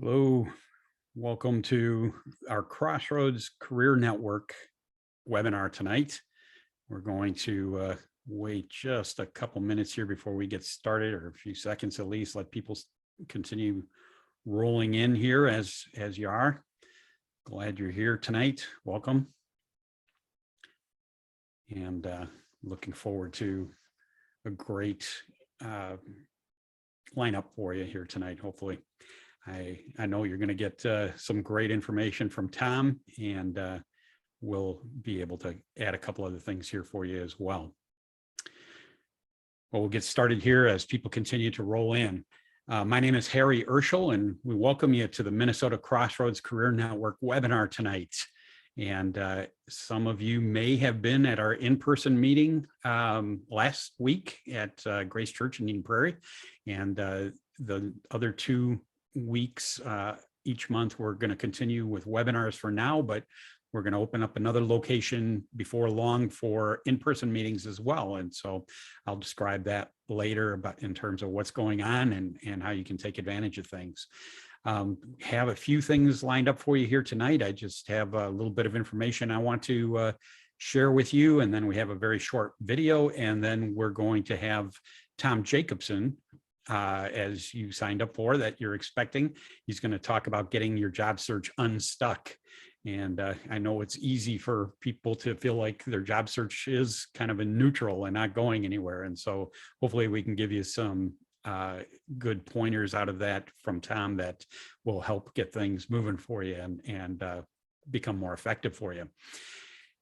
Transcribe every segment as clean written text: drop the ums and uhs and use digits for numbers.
Hello, welcome to our Crossroads Career Network webinar tonight. We're going to wait just a couple minutes here before we get started, or a few seconds at least, let people continue rolling in here as you are. Glad you're here tonight. Welcome. And looking forward to a great lineup for you here tonight, hopefully. I know you're going to get some great information from Tom, and we'll be able to add a couple other things here for you as well. Well, we'll get started here as people continue to roll in. My name is 𝙂𝙚𝙩𝙩𝙪𝙧 and we welcome you to the Minnesota Crossroads Career Network webinar tonight. And some of you may have been at our in-person meeting last week at Grace Church in Eden Prairie, and the other 2 weeks each month we're going to continue with webinars for now, but we're going to open up another location before long for in-person meetings as well. And so I'll describe that later about in terms of what's going on and how you can take advantage of things. Have a few things lined up for you here tonight. I just have a little bit of information I want to share with you, and then we have a very short video, and then we're going to have Tom Jacobson, as you signed up for, that you're expecting. He's going to talk about getting your job search unstuck. And I know it's easy for people to feel like their job search is kind of in neutral and not going anywhere. And so hopefully we can give you some good pointers out of that from Tom that will help get things moving for you and become more effective for you.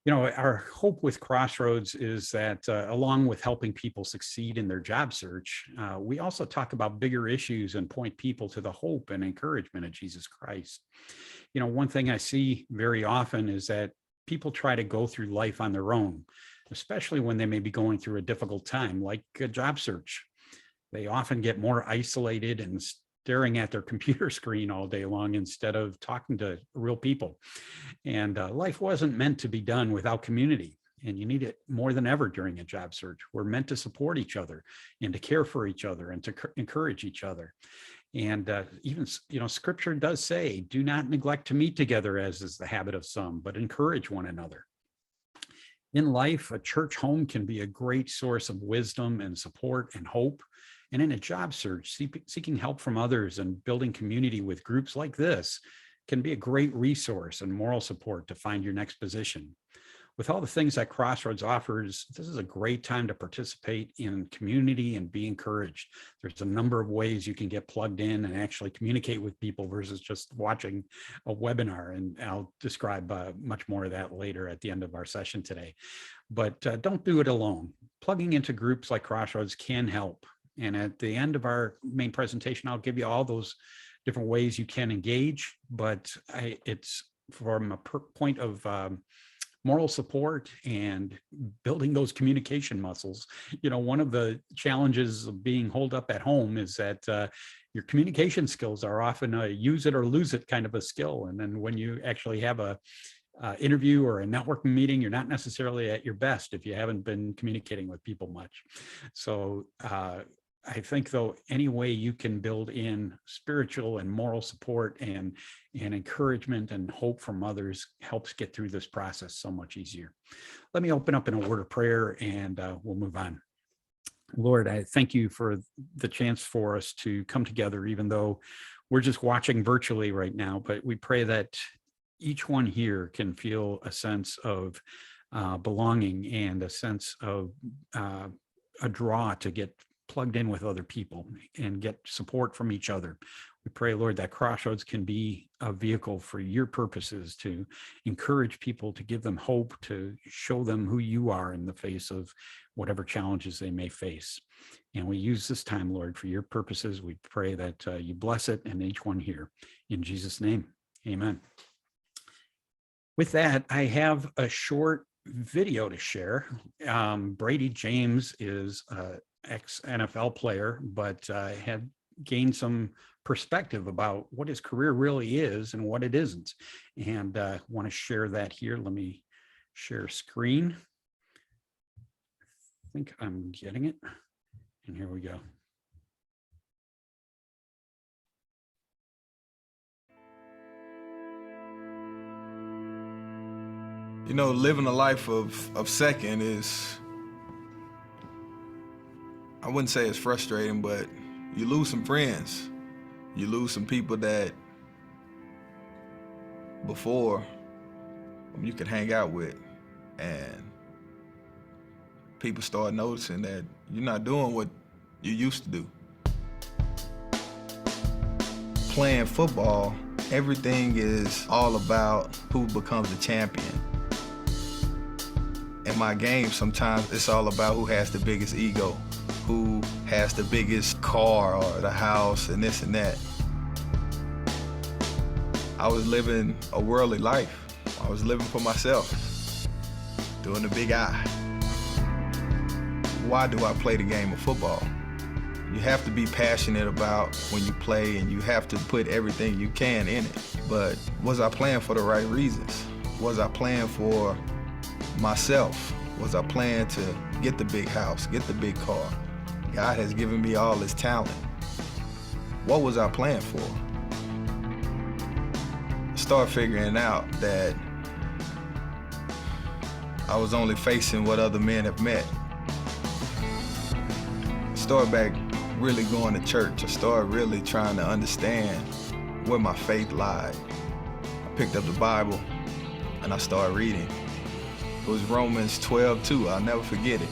You know, our hope with Crossroads is that along with helping people succeed in their job search, we also talk about bigger issues and point people to the hope and encouragement of Jesus Christ. You know, one thing I see very often is that people try to go through life on their own, especially when they may be going through a difficult time, like a job search. They often get more isolated and staring at their computer screen all day long instead of talking to real people. And life wasn't meant to be done without community, and you need it more than ever during a job search. We're meant to support each other and to care for each other and to encourage each other. And even, you know, scripture does say, do not neglect to meet together as is the habit of some, but encourage one another. In life, a church home can be a great source of wisdom and support and hope. And in a job search, seeking help from others and building community with groups like this can be a great resource and moral support to find your next position. With all the things that Crossroads offers, this is a great time to participate in community and be encouraged. There's a number of ways you can get plugged in and actually communicate with people versus just watching a webinar. And I'll describe much more of that later at the end of our session today. But don't do it alone. Plugging into groups like Crossroads can help. And at the end of our main presentation, I'll give you all those different ways you can engage, but it's from a point of moral support and building those communication muscles. You know, one of the challenges of being holed up at home is that your communication skills are often a use it or lose it kind of a skill. And then when you actually have a interview or a networking meeting, you're not necessarily at your best if you haven't been communicating with people much. So I think, though, any way you can build in spiritual and moral support and encouragement and hope from others helps get through this process so much easier. Let me open up in a word of prayer and we'll move on. Lord, I thank you for the chance for us to come together, even though we're just watching virtually right now, but we pray that each one here can feel a sense of belonging and a sense of a draw to get plugged in with other people and get support from each other. We pray, Lord, that Crossroads can be a vehicle for your purposes to encourage people, to give them hope, to show them who you are in the face of whatever challenges they may face. And we use this time, Lord, for your purposes. We pray that you bless it and each one here. In Jesus' name, amen. With that, I have a short video to share. Brady James is ex-NFL player, but had gained some perspective about what his career really is and what it isn't. And want to share that here. Let me share screen. I think I'm getting it. And here we go. You know, living a life of second is, I wouldn't say it's frustrating, but you lose some friends. You lose some people that before you could hang out with, and people start noticing that you're not doing what you used to do. Playing football, everything is all about who becomes a champion. In my game, sometimes it's all about who has the biggest ego, who has the biggest car or the house and this and that. I was living a worldly life. I was living for myself, doing the big I. Why do I play the game of football? You have to be passionate about when you play, and you have to put everything you can in it. But was I playing for the right reasons? Was I playing for myself? Was I playing to get the big house, get the big car? God has given me all this talent. What was I playing for? Start figuring out that I was only facing what other men have met. Start back really going to church. I started really trying to understand where my faith lied. I picked up the Bible and I started reading. It was Romans 12:2. I'll never forget it.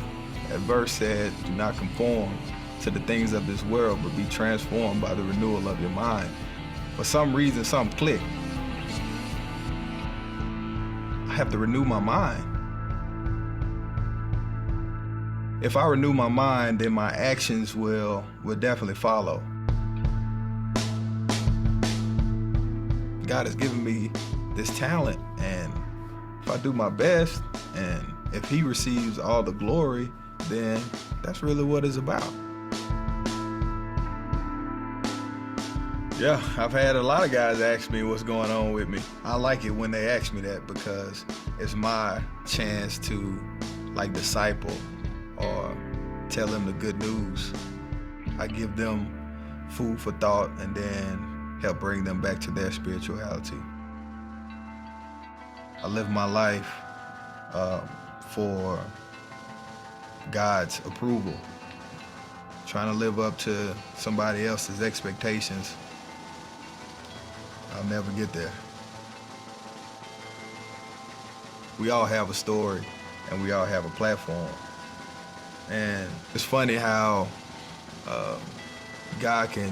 That verse said, "Do not conform to the things of this world, but be transformed by the renewal of your mind." For some reason, something clicked. I have to renew my mind. If I renew my mind, then my actions will definitely follow. God has given me this talent, and if I do my best, and if He receives all the glory, then that's really what it's about. Yeah, I've had a lot of guys ask me what's going on with me. I like it when they ask me that, because it's my chance to disciple or tell them the good news. I give them food for thought and then help bring them back to their spirituality. I live my life for God's approval, trying to live up to somebody else's expectations. I'll never get there. We all have a story and we all have a platform. And it's funny how God can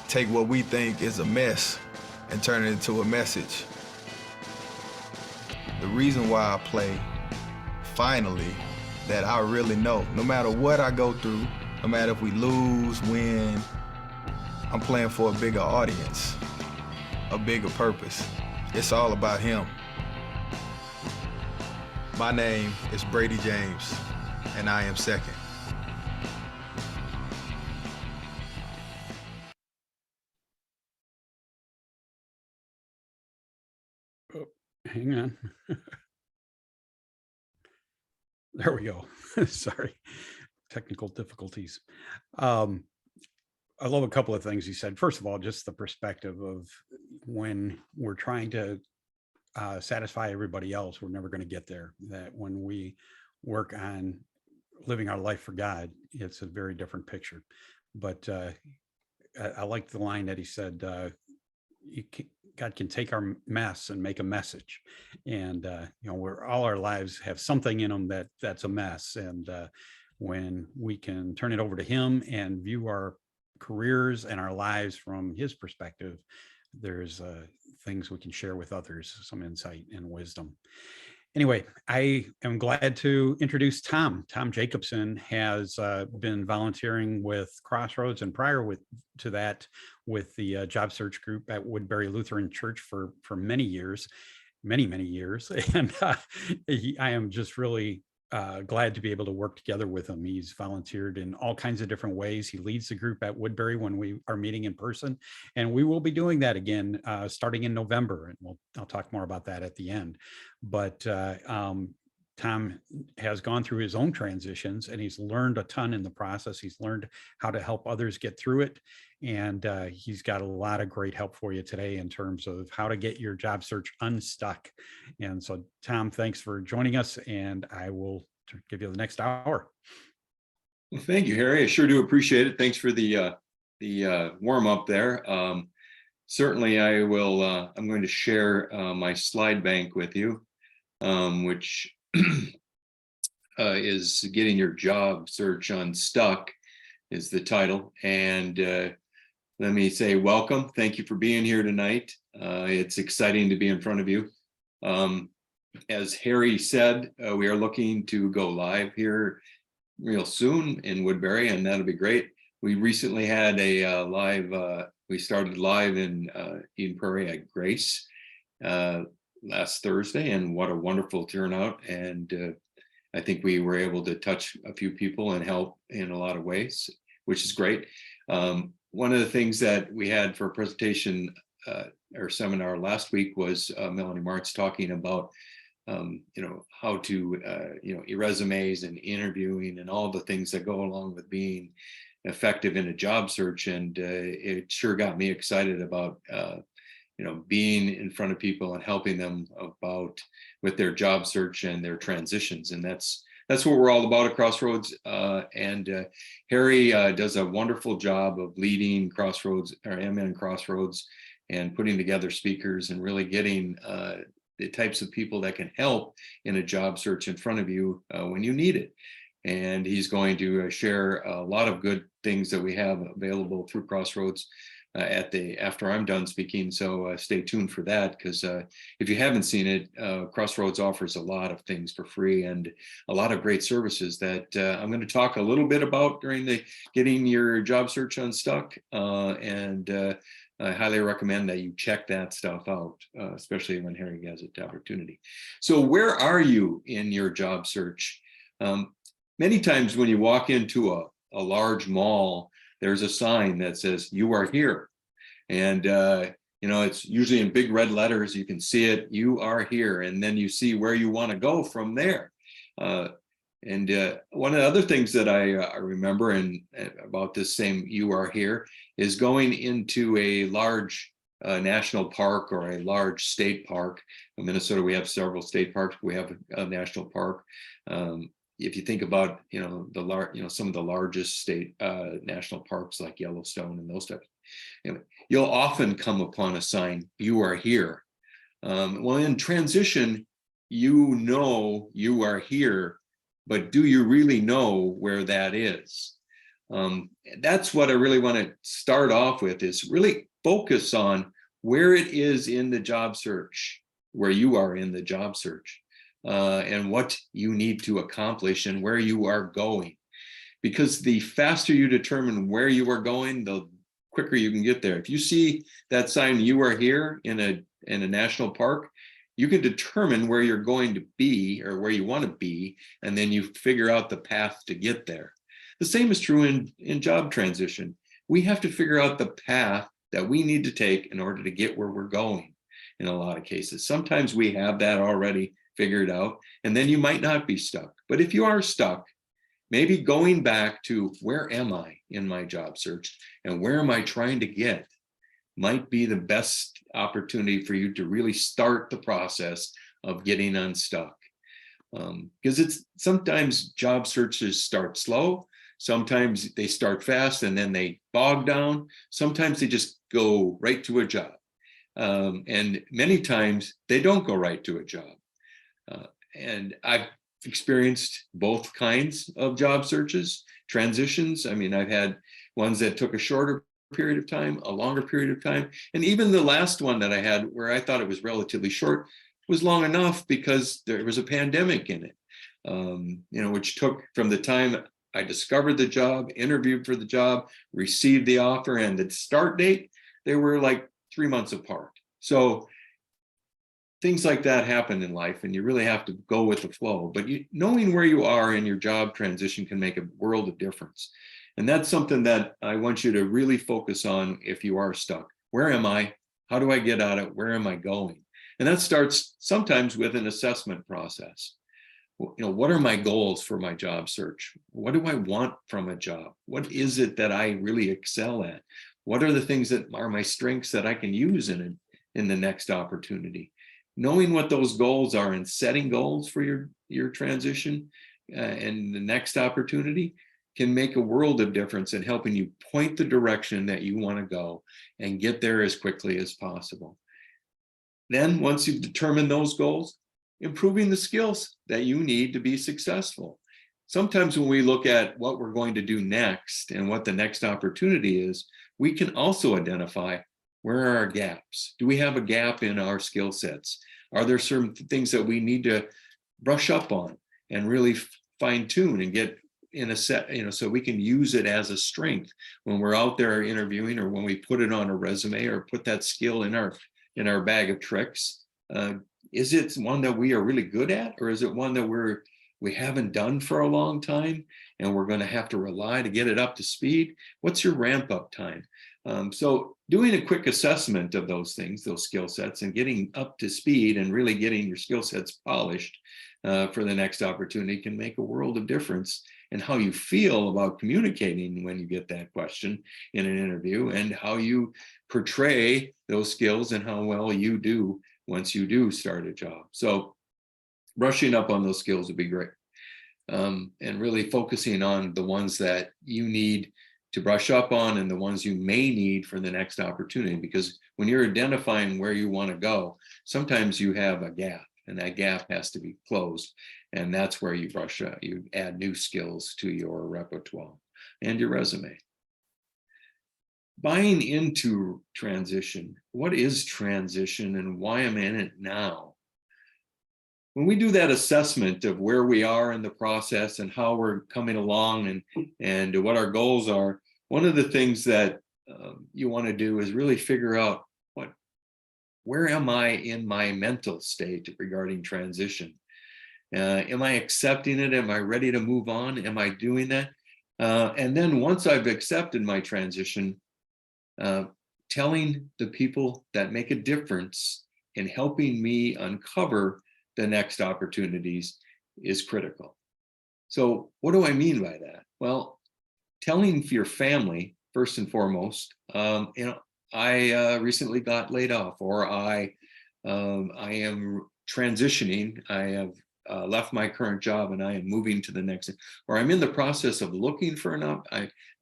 take what we think is a mess and turn it into a message. The reason why I play, finally, that I really know, no matter what I go through, no matter if we lose, win, I'm playing for a bigger audience, a bigger purpose. It's all about Him. My name is Brady James, and I am second. Oh, hang on. There we go. Sorry, technical difficulties. I love a couple of things he said. First of all, just the perspective of when we're trying to satisfy everybody else, we're never going to get there. That when we work on living our life for God, it's a very different picture. But I like the line that he said, God can take our mess and make a message. And, we're all our lives have something in them that's a mess. And when we can turn it over to Him and view our careers and our lives from His perspective, there's things we can share with others, some insight and wisdom. Anyway, I am glad to introduce Tom. Tom Jacobson has been volunteering with Crossroads, and prior to that with the job search group at Woodbury Lutheran Church for many years, many years. And I am just really glad to be able to work together with him. He's volunteered in all kinds of different ways. He leads the group at Woodbury when we are meeting in person, and we will be doing that again starting in November. And I'll talk more about that at the end. But Tom has gone through his own transitions, and he's learned a ton in the process. He's learned how to help others get through it. And he's got a lot of great help for you today in terms of how to get your job search unstuck. And so, Tom, thanks for joining us, and I will give you the next hour. Well, thank you, Harry. I sure do appreciate it. Thanks for the warm up there. Certainly, I will. I'm going to share my slide bank with you, which is Getting Your Job Search Unstuck is the title. And let me say welcome. Thank you for being here tonight. It's exciting to be in front of you. As Harry said, we are looking to go live here real soon in Woodbury, and that'll be great. We recently had a we started live in Eden Prairie at Grace last Thursday, and what a wonderful turnout. And I think we were able to touch a few people and help in a lot of ways, which is great. One of the things that we had for a presentation or seminar last week was Melanie Martz talking about how to, resumes and interviewing and all the things that go along with being effective in a job search. And it sure got me excited about, being in front of people and helping them with their job search and their transitions. And that's what we're all about at Crossroads. And Harry does a wonderful job of leading Crossroads or MN Crossroads and putting together speakers and really getting the types of people that can help in a job search in front of you when you need it. And he's going to share a lot of good things that we have available through Crossroads after I'm done speaking. So stay tuned for that, because if you haven't seen it, Crossroads offers a lot of things for free and a lot of great services that I'm going to talk a little bit about during the Getting Your Job Search Unstuck. I highly recommend that you check that stuff out, especially when Harry has the opportunity. So where are you in your job search? Many times when you walk into a large mall, there's a sign that says, "You are here." And, it's usually in big red letters. You can see it, "You are here." And then you see where you want to go from there. And one of the other things that I remember about this same "You are here" is going into a large national park or a large state park. In Minnesota, we have several state parks. We have a national park. If you think about, some of the largest state national parks like Yellowstone and those types, you'll often come upon a sign, "You are here." Well, in transition, you are here, but do you really know where that is? That's what I really want to start off with, is really focus on where it is in the job search, where you are in the job search, and what you need to accomplish and where you are going. Because the faster you determine where you are going, the quicker you can get there. If you see that sign, "You are here," in a national park, you can determine where you're going to be or where you want to be, and then you figure out the path to get there. The same is true in job transition. We have to figure out the path that we need to take in order to get where we're going in a lot of cases. Sometimes we have that already figured out, and then you might not be stuck. But if you are stuck, maybe going back to where am I in my job search and where am I trying to get might be the best opportunity for you to really start the process of getting unstuck. Because sometimes job searches start slow, sometimes they start fast and then they bog down, sometimes they just go right to a job. And many times they don't go right to a job. And I've experienced both kinds of job searches, transitions. I mean, I've had ones that took a shorter period of time, a longer period of time. And even the last one that I had, where I thought it was relatively short, was long enough because there was a pandemic in it, which took from the time I discovered the job, interviewed for the job, received the offer, and the start date, they were like 3 months apart. So things like that happen in life, and you really have to go with the flow. But knowing where you are in your job transition can make a world of difference. And that's something that I want you to really focus on if you are stuck. Where am I? How do I get out of it? Where am I going? And that starts sometimes with an assessment process. what are my goals for my job search? What do I want from a job? What is it that I really excel at? What are the things that are my strengths that I can use in the next opportunity? Knowing what those goals are and setting goals for your transition and the next opportunity can make a world of difference in helping you point the direction that you want to go and get there as quickly as possible. Then once you've determined those goals, improving the skills that you need to be successful. Sometimes when we look at what we're going to do next and what the next opportunity is, we can also identify where are our gaps. Do we have a gap in our skill sets? Are there certain things that we need to brush up on and really fine tune and get in a set, so we can use it as a strength when we're out there interviewing, or when we put it on a resume or put that skill in our bag of tricks? Is it one that we are really good at, or is it one that we haven't done for a long time and we're going to have to rely to get it up to speed? What's your ramp up time? So doing a quick assessment of those things, those skill sets, and getting up to speed and really getting your skill sets polished for the next opportunity can make a world of difference in how you feel about communicating when you get that question in an interview, and how you portray those skills and how well you do once you do start a job. So brushing up on those skills would be great. And really focusing on the ones that you need to brush up on and the ones you may need for the next opportunity. Because when you're identifying where you want to go, sometimes you have a gap, and that gap has to be closed. And that's where you brush up, you add new skills to your repertoire and your resume. Buying into transition. What is transition and why am I in it now? When we do that assessment of where we are in the process and how we're coming along and what our goals are, one of the things that you want to do is really figure out where am I in my mental state regarding transition? Am I accepting it? Am I ready to move on? Am I doing that? And then once I've accepted my transition, telling the people that make a difference in helping me uncover the next opportunities is critical. So what do I mean by that? Well, telling your family, first and foremost, I recently got laid off, or I am transitioning. I have left my current job and I am moving to the next, or I'm in the process of looking for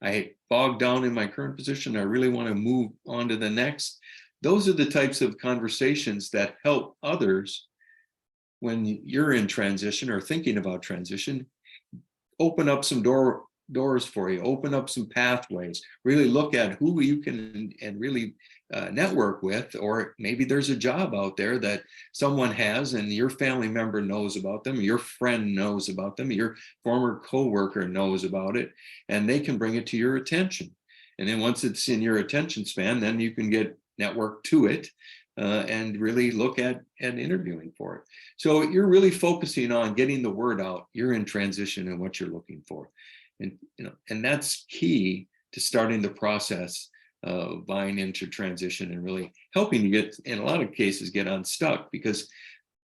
I bogged down in my current position. I really want to move on to the next. Those are the types of conversations that help others when you're in transition or thinking about transition. Open up some doors for you, open up some pathways, really look at who you can and really network with, or maybe there's a job out there that someone has and your family member knows about them, your friend knows about them, your former coworker knows about it, and they can bring it to your attention. And then once it's in your attention span, then you can get networked to it and really look at interviewing for it. So you're really focusing on getting the word out. You're in transition and what you're looking for. And that's key to starting the process of buying into transition and really helping you get, in a lot of cases, get unstuck, because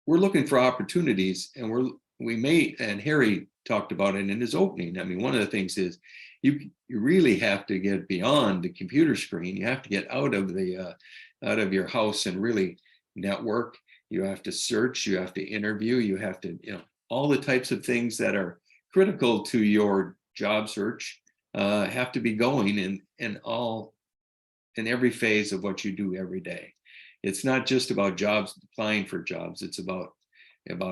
we're looking for opportunities, and we may, and Harry talked about it in his opening. I mean, one of the things is you really have to get beyond the computer screen. You have to get out of your house and really network. You have to search, you have to interview, you have to, all the types of things that are critical to your job search have to be going in every phase of what you do every day. It's not just about jobs, applying for jobs. It's about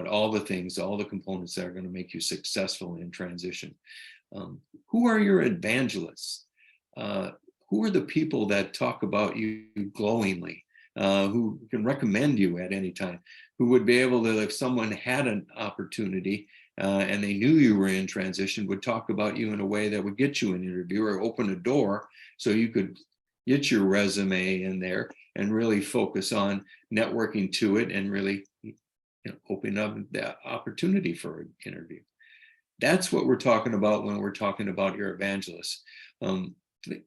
all the things, all the components that are going to make you successful in transition. Who are your evangelists? Who are the people that talk about you glowingly, who can recommend you at any time, who would be able to, if someone had an opportunity and they knew you were in transition, would talk about you in a way that would get you an interview or open a door so you could get your resume in there and really focus on networking to it and really open up the opportunity for an interview. That's what we're talking about when we're talking about your evangelists.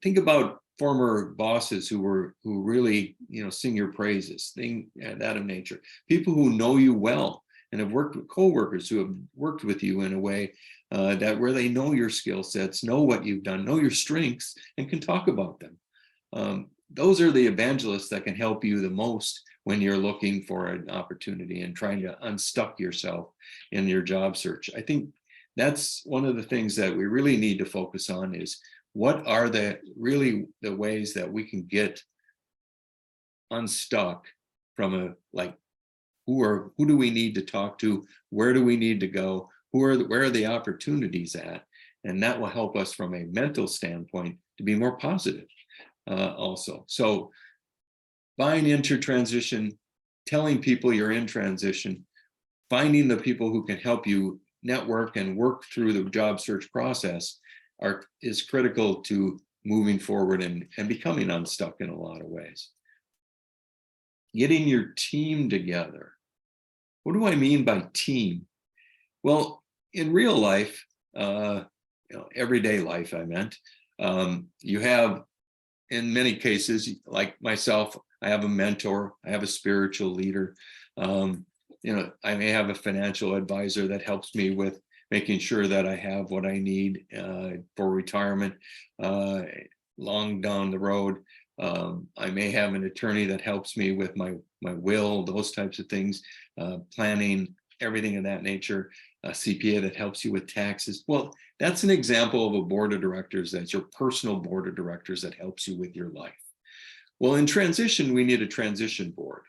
Think about former bosses who really sing your praises, that of nature. People who know you well and have worked with coworkers who have worked with you in a way that where they know your skill sets, know what you've done, know your strengths, and can talk about them. Those are the evangelists that can help you the most when you're looking for an opportunity and trying to unstuck yourself in your job search. I think that's one of the things that we really need to focus on is what are the ways that we can get unstuck from who do we need to talk to? Where do we need to go? Where are the opportunities at? And that will help us from a mental standpoint to be more positive also. So buying into transition, telling people you're in transition, finding the people who can help you network and work through the job search process is critical to moving forward and becoming unstuck in a lot of ways. Getting your team together. What do I mean by team? Well, in real life, everyday life, I meant, you have, in many cases, like myself, I have a mentor, I have a spiritual leader. I may have a financial advisor that helps me with making sure that I have what I need for retirement long down the road. I may have an attorney that helps me with my will, those types of things, planning, everything of that nature, a CPA that helps you with taxes. Well, that's an example of a board of directors. That's your personal board of directors that helps you with your life. Well, in transition, we need a transition board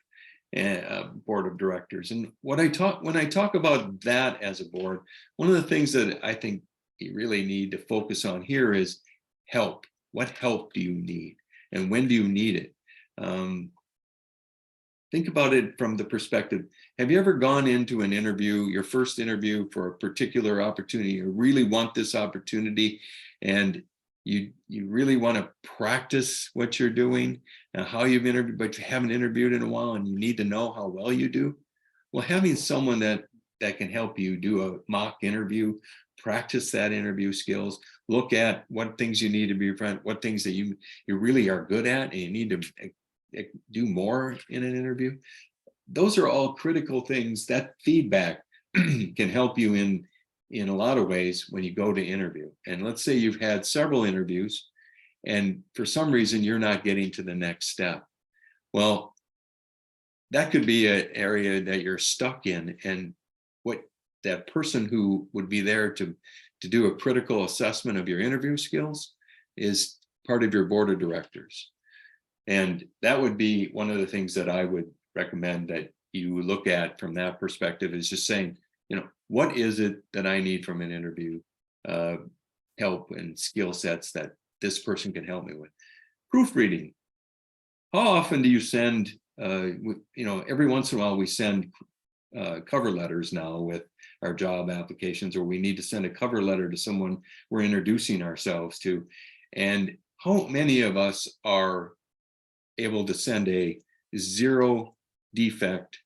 and a board of directors. And when I talk about that as a board, one of the things that I think you really need to focus on here is help. What help do you need? And when do you need it? Think about it from the perspective, have you ever gone into an interview, your first interview for a particular opportunity, you really want this opportunity, and you really want to practice what you're doing and how you've interviewed, but you haven't interviewed in a while and you need to know how well you do? Well, having someone that can help you do a mock interview, practice that interview skills, look at what things you need to be front, what things that you really are good at and you need to do more in an interview. Those are all critical things. That feedback can help you in a lot of ways when you go to interview. And let's say you've had several interviews and for some reason you're not getting to the next step. Well, that could be an area that you're stuck in, and what that person who would be there to do a critical assessment of your interview skills is part of your board of directors. And that would be one of the things that I would recommend that you look at from that perspective, is just saying, what is it that I need from an interview help and skill sets that this person can help me with? Proofreading. How often do you send, every once in a while we send cover letters now with our job applications, or we need to send a cover letter to someone we're introducing ourselves to. And how many of us are able to send a 0 defect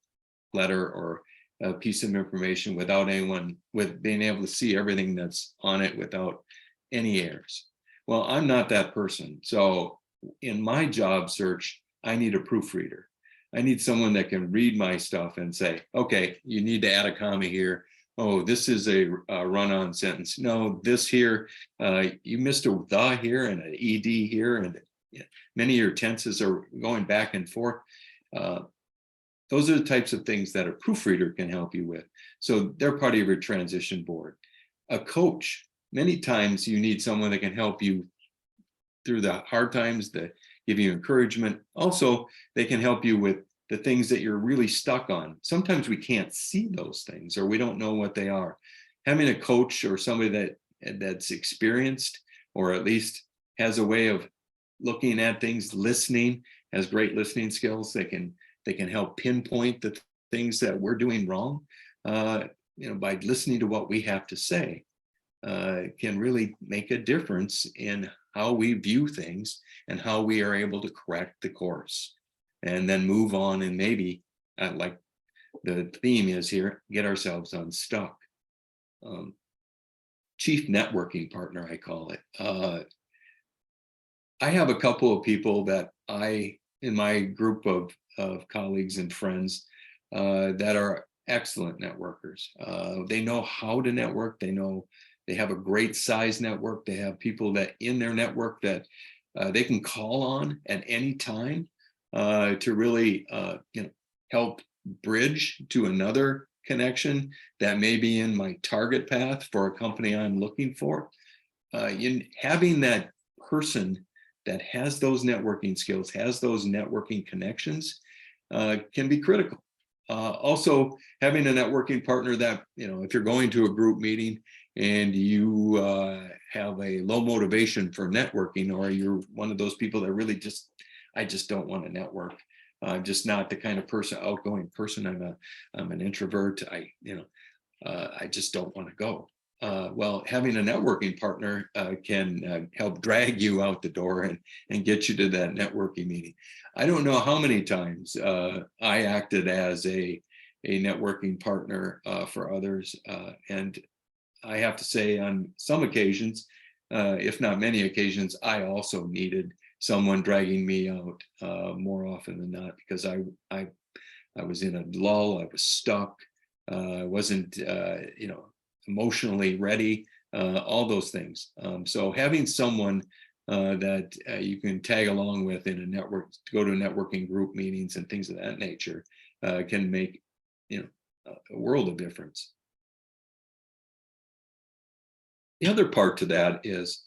letter or a piece of information without being able to see everything that's on it without any errors? Well, I'm not that person. So in my job search, I need a proofreader. I need someone that can read my stuff and say, okay, you need to add a comma here. Oh, this is a run-on sentence. No, this here, you missed a the here and an ed here, and many of your tenses are going back and forth. Those are the types of things that a proofreader can help you with. So they're part of your transition board. A coach, many times you need someone that can help you through the hard times, that give you encouragement. Also, they can help you with the things that you're really stuck on. Sometimes we can't see those things, or we don't know what they are. Having a coach or somebody that's experienced, or at least has a way of looking at things, listening, has great listening skills, they can help pinpoint the things that we're doing wrong, by listening to what we have to say, can really make a difference in how we view things and how we are able to correct the course and then move on, and maybe, like the theme is here, get ourselves unstuck. Chief networking partner, I call it. I have a couple of people that in my group of colleagues and friends that are excellent networkers. They know how to network. They have a great size network. They have people that in their network that they can call on at any time to really help bridge to another connection that may be in my target path for a company I'm looking for. In having that person that has those networking skills, has those networking connections, can be critical. Also, having a networking partner that, if you're going to a group meeting and you have a low motivation for networking, or you're one of those people that really I just don't want to network. I'm just not the kind of outgoing person. I'm an introvert. I just don't want to go. Well, having a networking partner can help drag you out the door and get you to that networking meeting. I don't know how many times I acted as a networking partner for others. And I have to say, on some occasions, if not many occasions, I also needed someone dragging me out more often than not, because I was in a lull. I was stuck. I wasn't, emotionally ready, all those things. So having someone that you can tag along with in a network, to go to networking group meetings and things of that nature, can make, a world of difference. The other part to that is,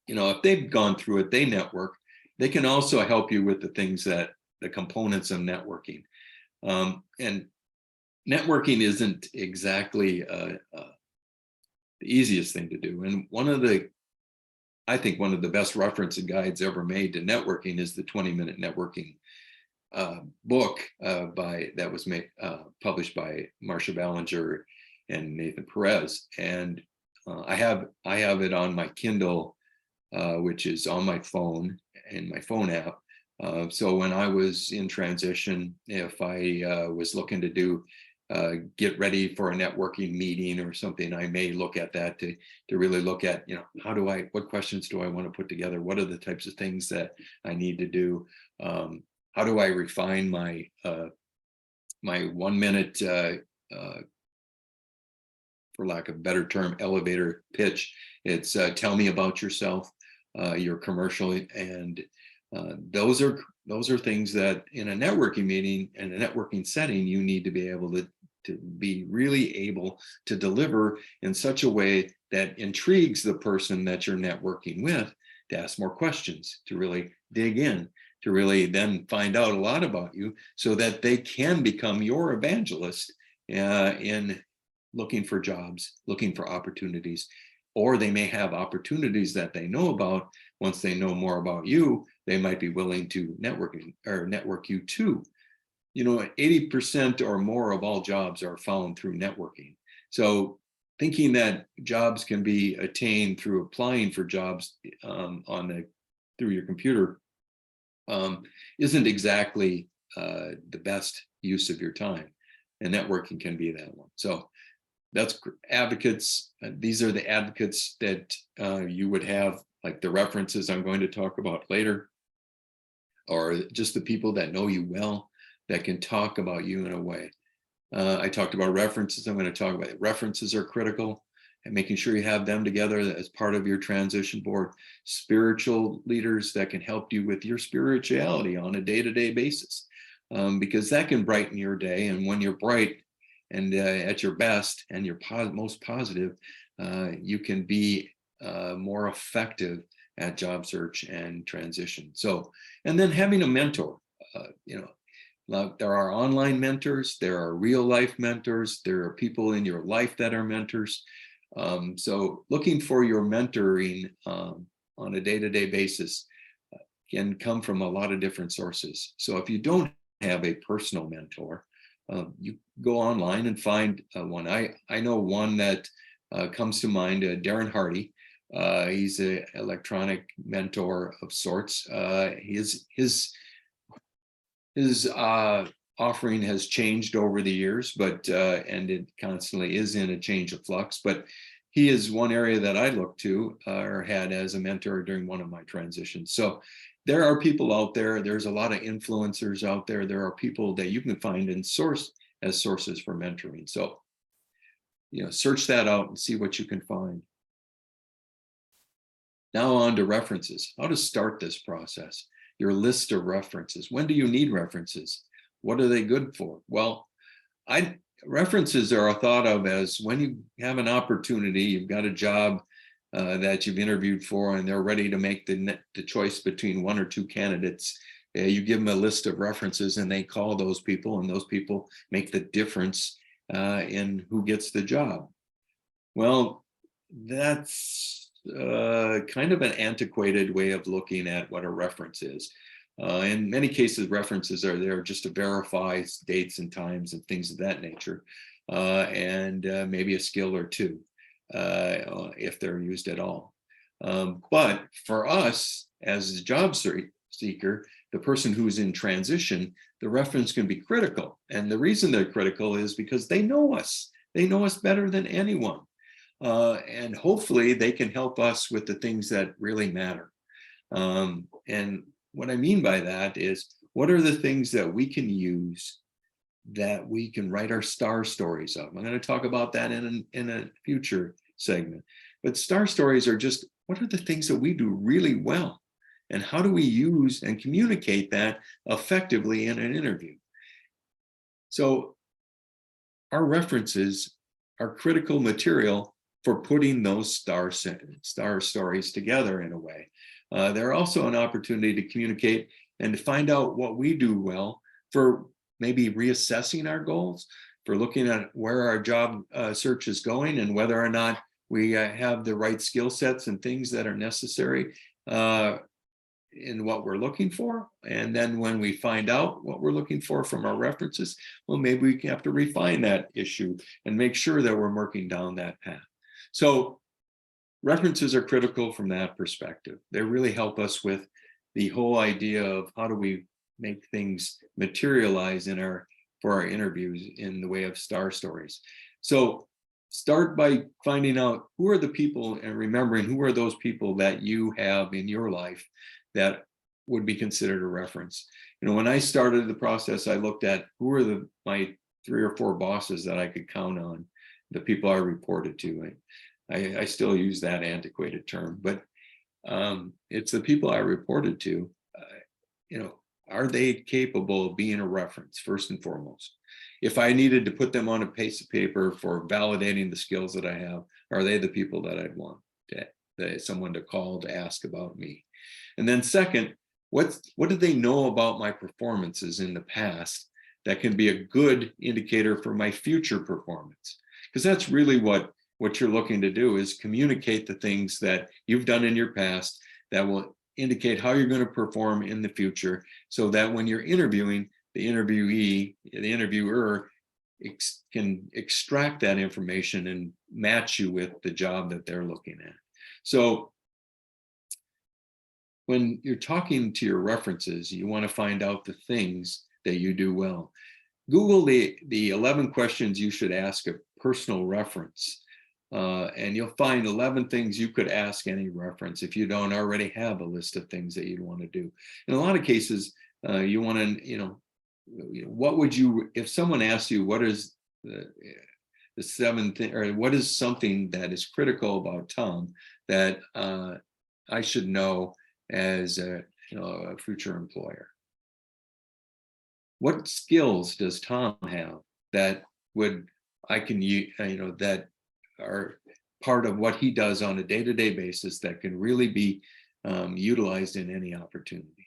if they've gone through it, they network, they can also help you with the things the components of networking. And networking isn't exactly the easiest thing to do. And I think one of the best reference and guides ever made to networking is the 20-minute networking book that was published by Marsha Ballinger and Nathan Perez. And I have it on my Kindle, which is on my phone, in my phone app. So when I was in transition, if I was looking to get ready for a networking meeting or something, I may look at that to really look at, what questions do I want to put together? What are the types of things that I need to do? How do I refine my 1 minute, for lack of a better term, elevator pitch? It's tell me about yourself, your commercial, and those are things that in a networking meeting and a networking setting, you need to be able to be really able to deliver in such a way that intrigues the person that you're networking with to ask more questions, to really dig in, to really then find out a lot about you so that they can become your evangelist in looking for jobs, looking for opportunities, or they may have opportunities that they know about. Once they know more about you, they might be willing to network you too. 80% or more of all jobs are found through networking. So thinking that jobs can be attained through applying for jobs through your computer isn't exactly the best use of your time, and networking can be that one. So that's advocates. These are the advocates that you would have, like the references I'm going to talk about later, or just the people that know you well, that can talk about you in a way. I talked about references. I'm going to talk about it. References are critical, and making sure you have them together as part of your transition board. Spiritual leaders that can help you with your spirituality on a day-to-day basis, because that can brighten your day. And when you're bright and at your best and you're most positive, you can be more effective at job search and transition. So, and then having a mentor, there are online mentors, there are real life mentors, there are people in your life that are mentors. So looking for your mentoring on a day-to-day basis can come from a lot of different sources. So if you don't have a personal mentor, you go online and find one. I know one that comes to mind, Darren Hardy. He's an electronic mentor of sorts. His offering has changed over the years, but and it constantly is in a change of flux. But he is one area that I looked to or had as a mentor during one of my transitions. So there are people out there. There's a lot of influencers out there. There are people that you can find and source as sources for mentoring. So, search that out and see what you can find. Now on to references. How to start this process. Your list of references. When do you need references? What are they good for? Well, references are thought of as when you have an opportunity, you've got a job that you've interviewed for, and they're ready to make the choice between one or two candidates. You give them a list of references and they call those people, and those people make the difference in who gets the job. Well, that's kind of an antiquated way of looking at what a reference is. In many cases, references are there just to verify dates and times and things of that nature, and maybe a skill or two, if they're used at all. But for us, as a job seeker, the person who's in transition, the reference can be critical. And the reason they're critical is because they know us. They know us better than anyone. And hopefully they can help us with the things that really matter. And what I mean by that is, what are the things that we can use that we can write our star stories of? I'm going to talk about that in a future segment. But star stories are just, what are the things that we do really well? And how do we use and communicate that effectively in an interview? So our references are critical material for putting those star stories together in a way. They're also an opportunity to communicate and to find out what we do well, for maybe reassessing our goals, for looking at where our job search is going and whether or not we have the right skill sets and things that are necessary in what we're looking for. And then when we find out what we're looking for from our references, well, maybe we have to refine that issue and make sure that we're working down that path. So references are critical from that perspective. They really help us with the whole idea of how do we make things materialize for our interviews in the way of star stories. So start by finding out who are the people, and remembering who are those people that you have in your life that would be considered a reference. When I started the process, I looked at who are my 3 or 4 bosses that I could count on, the people I reported to. I still use that antiquated term, but it's the people I reported to. Are they capable of being a reference, first and foremost? If I needed to put them on a piece of paper for validating the skills that I have, are they the people that I'd want someone to call to ask about me? And then second, what do they know about my performances in the past that can be a good indicator for my future performance? Because that's really what you're looking to do, is communicate the things that you've done in your past that will indicate how you're going to perform in the future, so that when you're interviewing, the interviewer can extract that information and match you with the job that they're looking at. So when you're talking to your references, you want to find out the things that you do well. Google the 11 questions you should ask a personal reference. And you'll find 11 things you could ask any reference if you don't already have a list of things that you'd want to do. In a lot of cases, you want to, what would you, if someone asked you, what is the 7th thing, or what is something that is critical about Tom that I should know as a future employer? What skills does Tom have that I can use, that are part of what he does on a day-to-day basis that can really be utilized in any opportunity?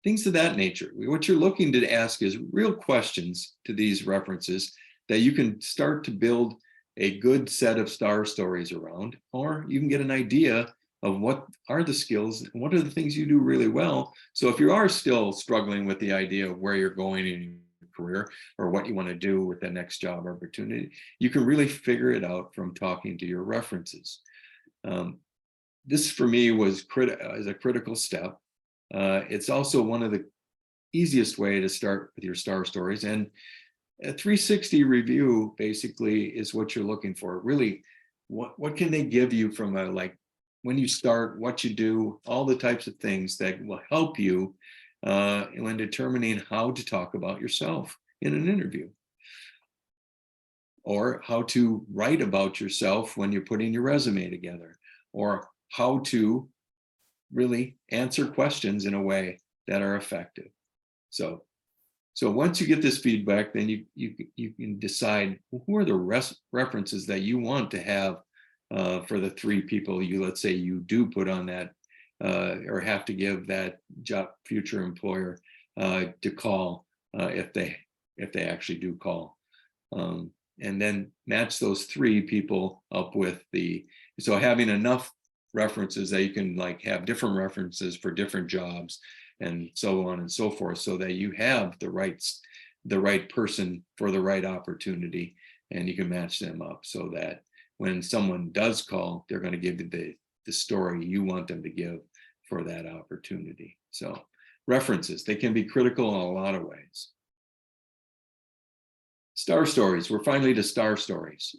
Things of that nature. What you're looking to ask is real questions to these references that you can start to build a good set of star stories around, or you can get an idea of what are the skills and what are the things you do really well. So if you are still struggling with the idea of where you're going in your career or what you want to do with the next job opportunity, you can really figure it out from talking to your references. This for me is a critical step. It's also one of the easiest way to start with your star stories, and a 360 review basically is what you're looking for. Really, what can they give you from when you start, what you do, all the types of things that will help you when determining how to talk about yourself in an interview. or how to write about yourself when you're putting your resume together, or how to really answer questions in a way that are effective. So once you get this feedback, then you can decide who are the references that you want to have for the 3 people let's say you do put on that or have to give that future employer to call if they actually do call. And then match those 3 people up with so having enough references that you can like have different references for different jobs and so on and so forth, so that you have the right person for the right opportunity, and you can match them up so that when someone does call, they're going to give you the story you want them to give for that opportunity. So references, they can be critical in a lot of ways. Star stories, we're finally to star stories.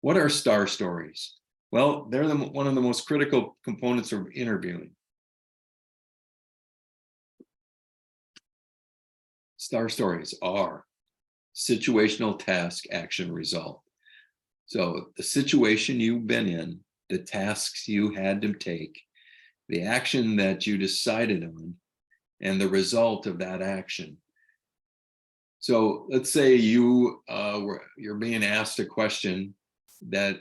What are star stories? Well, they're one of the most critical components of interviewing. Star stories are situational, task, action, result. So the situation you've been in, the tasks you had to take, the action that you decided on, and the result of that action. So let's say you're being asked a question that,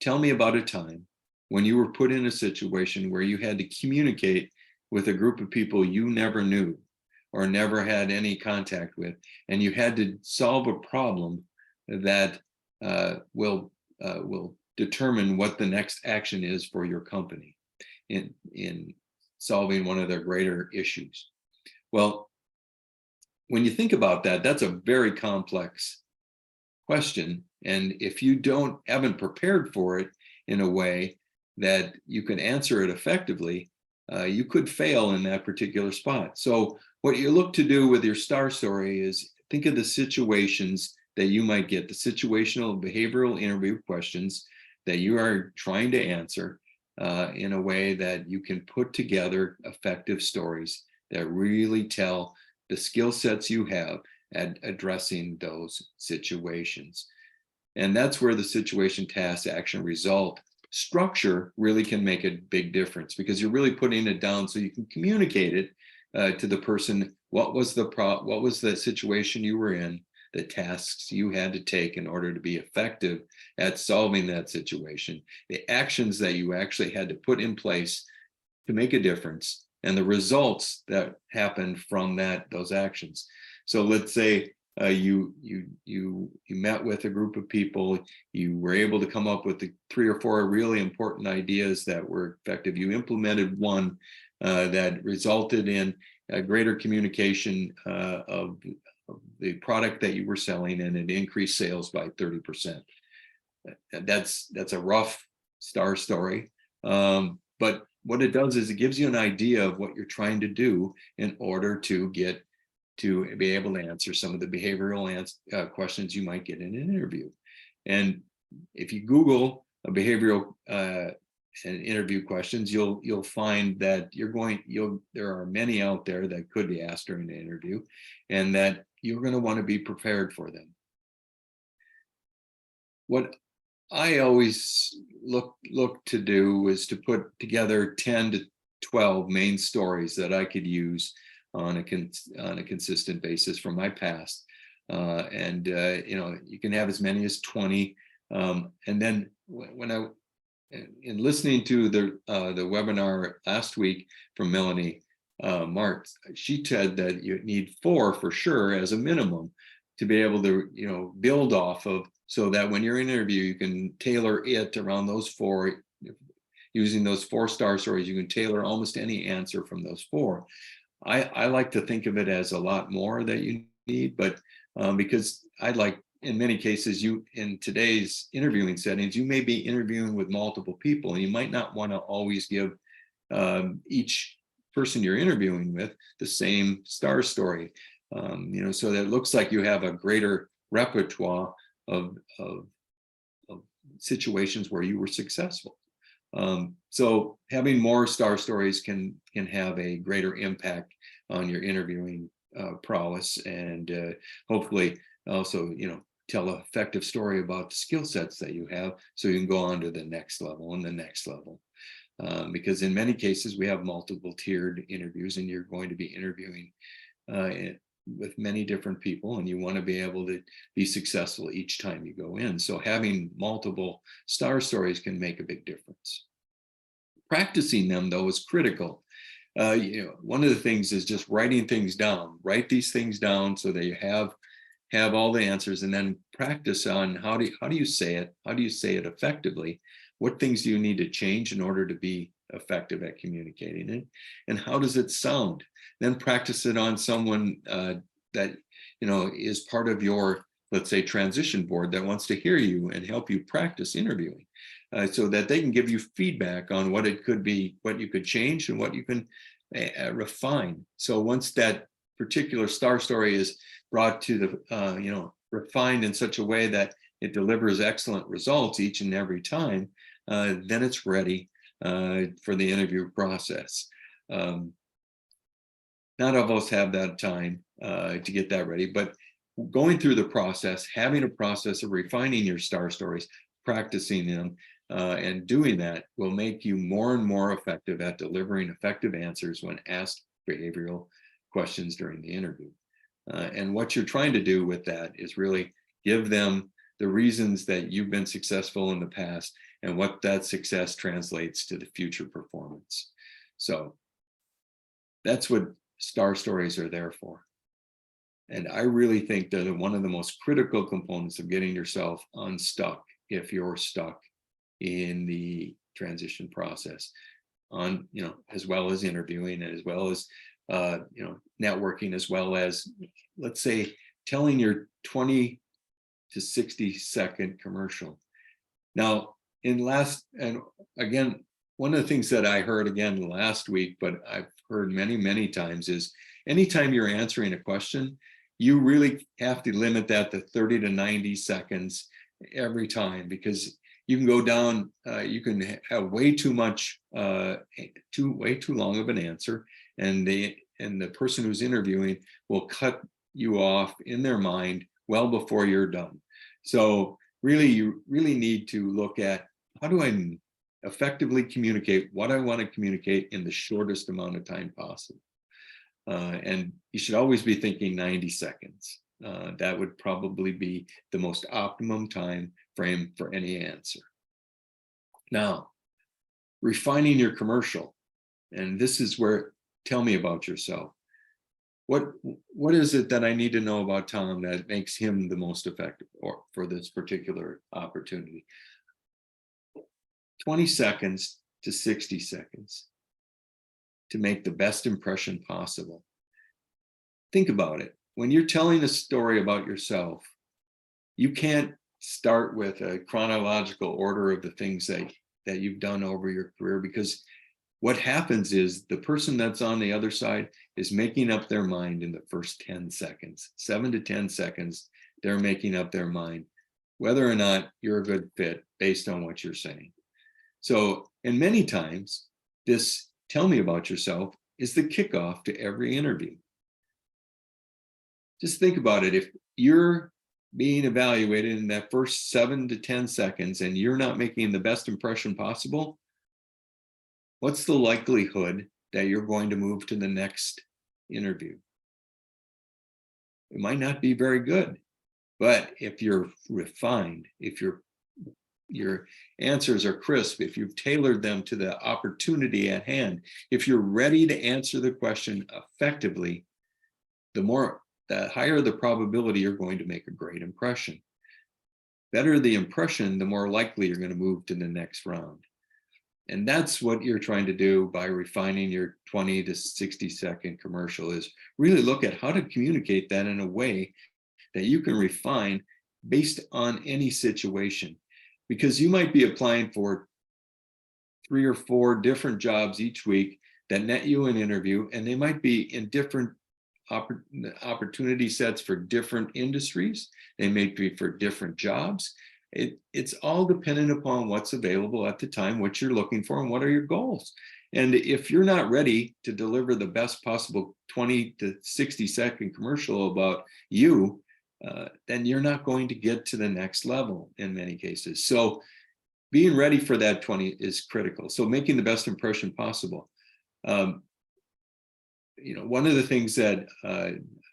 tell me about a time when you were put in a situation where you had to communicate with a group of people you never knew or never had any contact with, and you had to solve a problem that will determine what the next action is for your company in solving one of their greater issues. Well, when you think about that, that's a very complex question. And if you haven't prepared for it in a way that you can answer it effectively, you could fail in that particular spot. So what you look to do with your star story is think of the situations that you might get, the situational behavioral interview questions that you are trying to answer in a way that you can put together effective stories that really tell the skill sets you have at addressing those situations. And that's where the situation, task, action, result structure really can make a big difference, because you're really putting it down so you can communicate it to the person. What was the situation you were in, the tasks you had to take in order to be effective at solving that situation, the actions that you actually had to put in place to make a difference, and the results that happened from those actions. So let's say you met with a group of people, you were able to come up with 3 or 4 really important ideas that were effective. You implemented one that resulted in a greater communication of the product that you were selling, and it increased sales by 30%. That's a rough star story, but what it does is it gives you an idea of what you're trying to do in order to get to be able to answer some of the behavioral questions you might get in an interview. And if you Google a behavioral and interview questions, you'll find that there are many out there that could be asked during the interview, and that you're going to want to be prepared for them. What I always look to do is to put together 10 to 12 main stories that I could use on a consistent basis from my past, and you can have as many as 20. And then when in listening to the webinar last week from Melanie Mark, she said that you need 4 for sure as a minimum to be able to build off of, so that when you're in an interview, you can tailor it around those 4. Using those 4 star stories, you can tailor almost any answer from those 4. I like to think of it as a lot more that you need, but because in many cases, in today's interviewing settings, you may be interviewing with multiple people, and you might not want to always give each person you're interviewing with the same star story, so that it looks like you have a greater repertoire of situations where you were successful. So having more star stories can have a greater impact on your interviewing prowess, and hopefully also tell an effective story about the skill sets that you have, so you can go on to the next level and the next level. Because in many cases, we have multiple tiered interviews, and you're going to be interviewing with many different people, and you want to be able to be successful each time you go in. So having multiple star stories can make a big difference. Practicing them, though, is critical. One of the things is just writing things down. Write these things down so that you have all the answers, and then practice on how do you say it? How do you say it effectively? What things do you need to change in order to be effective at communicating it? And how does it sound? Then practice it on someone that is part of your, let's say, transition board that wants to hear you and help you practice interviewing, so that they can give you feedback on what it could be, what you could change, and what you can refine. So once that particular star story is brought to the, refined in such a way that it delivers excellent results each and every time, then it's ready for the interview process. Not all of us have that time to get that ready, but going through the process, having a process of refining your star stories, practicing them, and doing that will make you more and more effective at delivering effective answers when asked behavioral questions during the interview. And what you're trying to do with that is really give them the reasons that you've been successful in the past and what that success translates to the future performance. So that's what star stories are there for. And I really think that one of the most critical components of getting yourself unstuck, if you're stuck in the transition process, as well as interviewing, as well as networking, as well as, let's say, telling your 20 to 60-second commercial. Now, and again, one of the things that I heard again last week, but I've heard many, many times, is anytime you're answering a question, you really have to limit that to 30 to 90 seconds every time, because you can go down, you can have way too much, way too long of an answer, and the person who's interviewing will cut you off in their mind well before you're done. So really, you really need to look at, how do I effectively communicate what I want to communicate in the shortest amount of time possible? And you should always be thinking 90 seconds. That would probably be the most optimum time frame for any answer. Now, refining your commercial, and this is where, tell me about yourself. What is it that I need to know about Tom that makes him the most effective, or for this particular opportunity? 20 seconds to 60 seconds to make the best impression possible. Think about it. When you're telling a story about yourself, you can't start with a chronological order of the things that you've done over your career, because what happens is the person that's on the other side is making up their mind in the first 10 seconds, 7 to 10 seconds. They're making up their mind whether or not you're a good fit based on what you're saying. So, and many times this tell me about yourself is the kickoff to every interview. Just think about it. If you're being evaluated in that first 7 to 10 seconds and you're not making the best impression possible, what's the likelihood that you're going to move to the next interview? It might not be very good, but if you're refined, if your answers are crisp, if you've tailored them to the opportunity at hand, if you're ready to answer the question effectively, the higher the probability you're going to make a great impression. Better the impression, the more likely you're going to move to the next round. And that's what you're trying to do by refining your 20 to 60 second commercial, is really look at how to communicate that in a way that you can refine based on any situation. Because you might be applying for 3 or 4 different jobs each week that net you an interview, and they might be in different opportunity sets for different industries. They may be for different jobs. It's all dependent upon what's available at the time, what you're looking for, and what are your goals. And if you're not ready to deliver the best possible 20 to 60 second commercial about you, then you're not going to get to the next level in many cases. So being ready for that 20 is critical. So making the best impression possible. One of the things that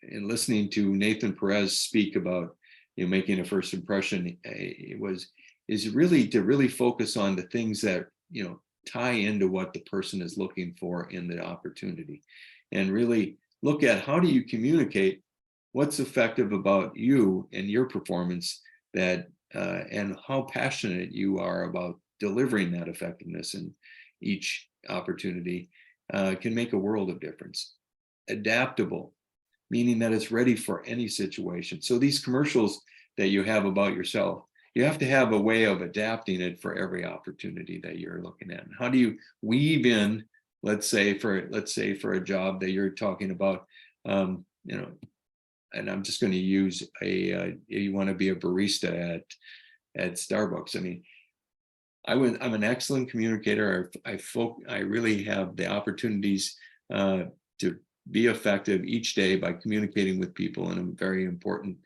in listening to Nathan Perez speak about, making a first impression, is really to really focus on the things that, tie into what the person is looking for in the opportunity, and really look at how do you communicate what's effective about you and your performance, that and how passionate you are about delivering that effectiveness in each opportunity can make a world of difference. Adaptable, meaning that it's ready for any situation. So these commercials that you have about yourself, you have to have a way of adapting it for every opportunity that you're looking at. And how do you weave in, let's say for a job that you're talking about, and I'm just going to use you want to be a barista at Starbucks. I mean, I'm an excellent communicator. I really have the opportunities to be effective each day by communicating with people in a very important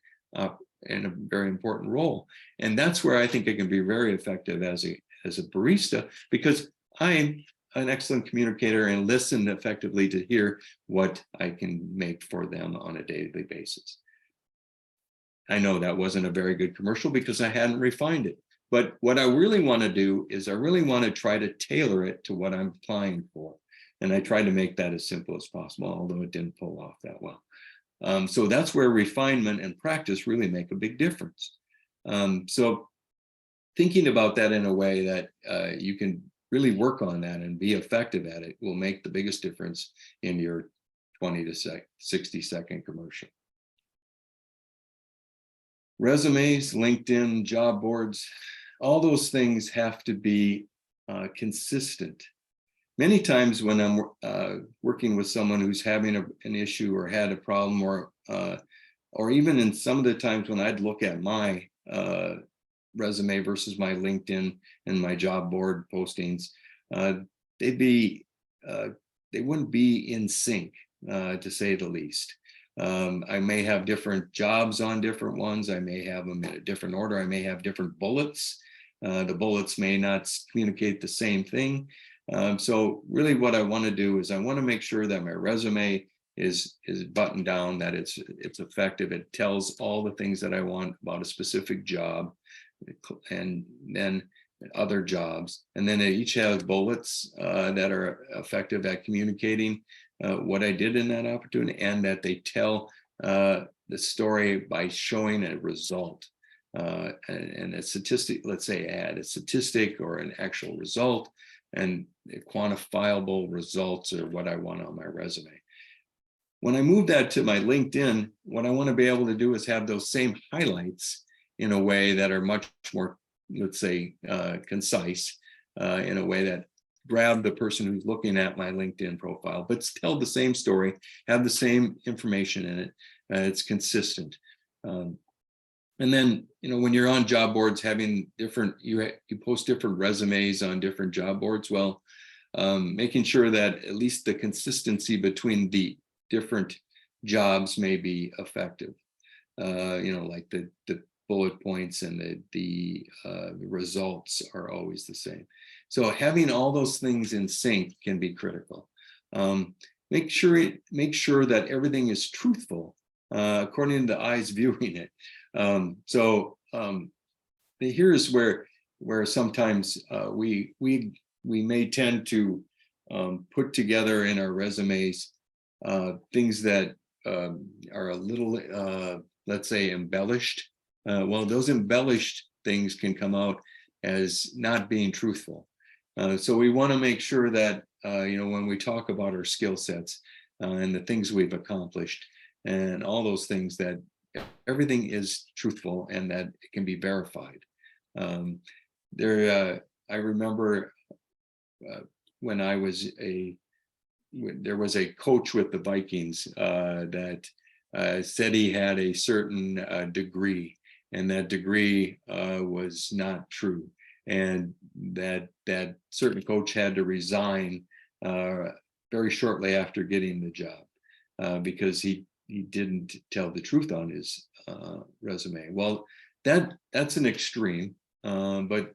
role. And that's where I think I can be very effective as a barista, because I'm an excellent communicator and listen effectively to hear what I can make for them on a daily basis. I know that wasn't a very good commercial because I hadn't refined it. But what I really want to do is I really want to try to tailor it to what I'm applying for. And I try to make that as simple as possible, although it didn't pull off that well. So that's where refinement and practice really make a big difference. So thinking about that in a way that you can really work on that and be effective at it will make the biggest difference in your 20 to 60 second commercial. Resumes, LinkedIn, job boards, all those things have to be consistent. Many times when I'm working with someone who's having an issue or had a problem, or even in some of the times when I'd look at my resume versus my LinkedIn and my job board postings, they wouldn't be in sync, to say the least. I may have different jobs on different ones. I may have them in a different order. I may have different bullets. The bullets may not communicate the same thing. So really what I want to do is I want to make sure that my resume is buttoned down, that it's effective. It tells all the things that I want about a specific job and then other jobs. And then it each has bullets that are effective at communicating what I did in that opportunity, and that they tell the story by showing a result. And a statistic, let's say add a statistic or an actual result, and quantifiable results are what I want on my resume. When I move that to my LinkedIn, what I want to be able to do is have those same highlights in a way that are much more, let's say, concise, in a way that grab the person who's looking at my LinkedIn profile, but tell the same story, have the same information in it. It's consistent. And then, when you're on job boards, having different, you post different resumes on different job boards. Well, making sure that at least the consistency between the different jobs may be effective. Like the bullet points and the results are always the same. So having all those things in sync can be critical. Make sure that everything is truthful according to the eyes viewing it. Here's where sometimes we may tend to put together in our resumes things that are a little, let's say, embellished. Well, those embellished things can come out as not being truthful. So we want to make sure that when we talk about our skill sets and the things we've accomplished and all those things, that everything is truthful and that it can be verified. I remember when there was a coach with the Vikings that said he had a certain degree, and that degree was not true, and that certain coach had to resign very shortly after getting the job because he didn't tell the truth on his resume. Well, that's an extreme, but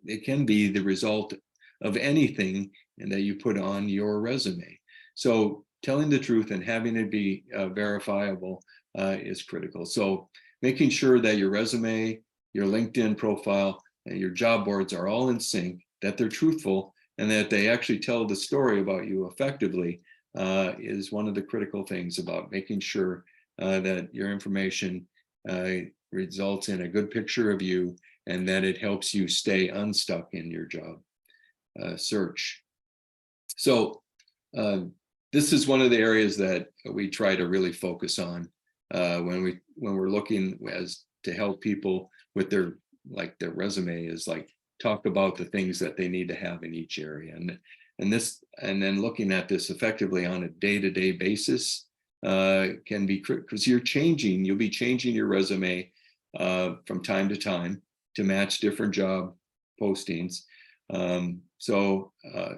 it can be the result of anything and that you put on your resume. So telling the truth and having it be verifiable is critical. So making sure that your resume, your LinkedIn profile, and your job boards are all in sync, that they're truthful, and that they actually tell the story about you effectively is one of the critical things about making sure that your information results in a good picture of you, and that it helps you stay unstuck in your job search. So this is one of the areas that we try to really focus on when we're looking as to help people with their resume, is like talk about the things that they need to have in each area, and then looking at this effectively on a day-to-day basis can be, because you'll be changing your resume from time to time to match different job postings. So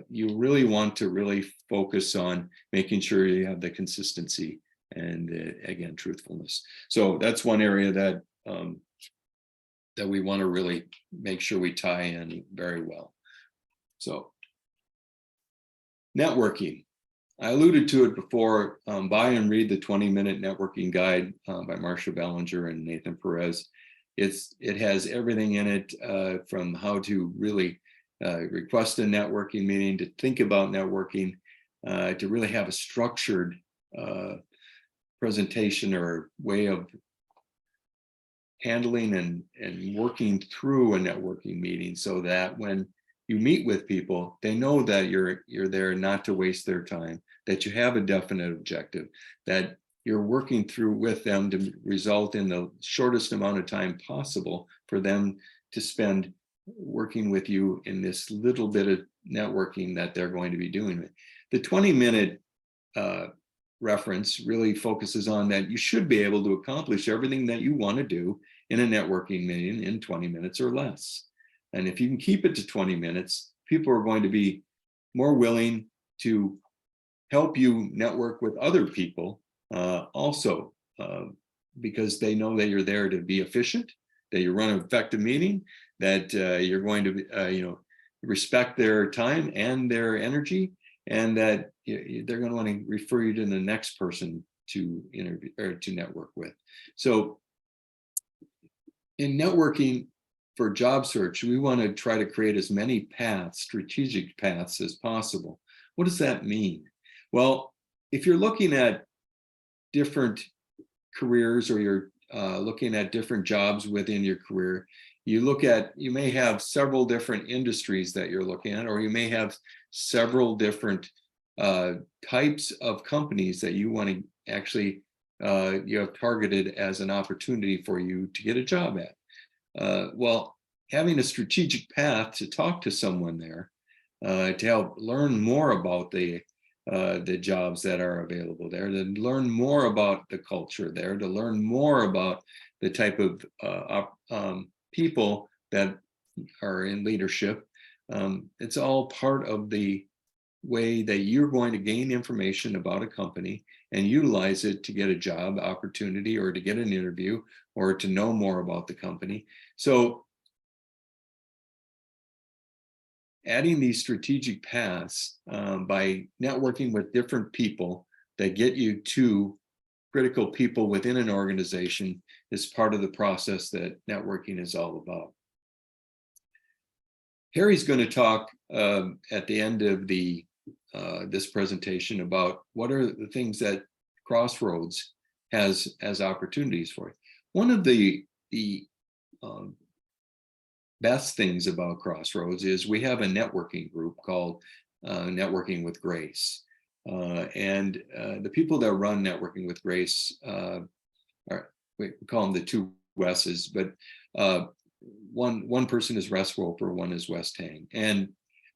you really want to really focus on making sure you have the consistency and again, truthfulness. So that's one area that that we want to really make sure we tie in very well. So networking. I alluded to it before. Buy and read the 20-minute networking guide by Marsha Ballinger and Nathan Perez. It has everything in it from how to really request a networking meeting, to think about networking, to really have a structured presentation or way of handling and working through a networking meeting, so that when you meet with people, they know that you're there not to waste their time, that you have a definite objective, that you're working through with them to result in the shortest amount of time possible for them to spend working with you in this little bit of networking that they're going to be doing. The 20-minute reference really focuses on that you should be able to accomplish everything that you want to do in a networking meeting in 20 minutes or less. And if you can keep it to 20 minutes, people are going to be more willing to help you network with other people also, because they know that you're there to be efficient, that you run an effective meeting, that you're going to respect their time and their energy, and that they're going to want to refer you to the next person to interview or to network with. So in networking for job search, we want to try to create as many paths, strategic paths, as possible. What does that mean? Well, if you're looking at different careers, or you're looking at different jobs within your career, you may have several different industries that you're looking at, or you may have several different types of companies that you want to actually you have targeted as an opportunity for you to get a job at. Well, having a strategic path to talk to someone there to help learn more about the jobs that are available there, to learn more about the culture there, to learn more about the type of people that are in leadership. It's all part of the way that you're going to gain information about a company and utilize it to get a job opportunity, or to get an interview, or to know more about the company. So adding these strategic paths by networking with different people that get you to critical people within an organization is part of the process that networking is all about. Harry's going to talk at the end of this presentation about what are the things that Crossroads has as opportunities for you. One of the best things about Crossroads is we have a networking group called Networking with Grace. And the people that run Networking with Grace we call them the two Wes's, but one person is Russ Roper, one is Wes Tang. And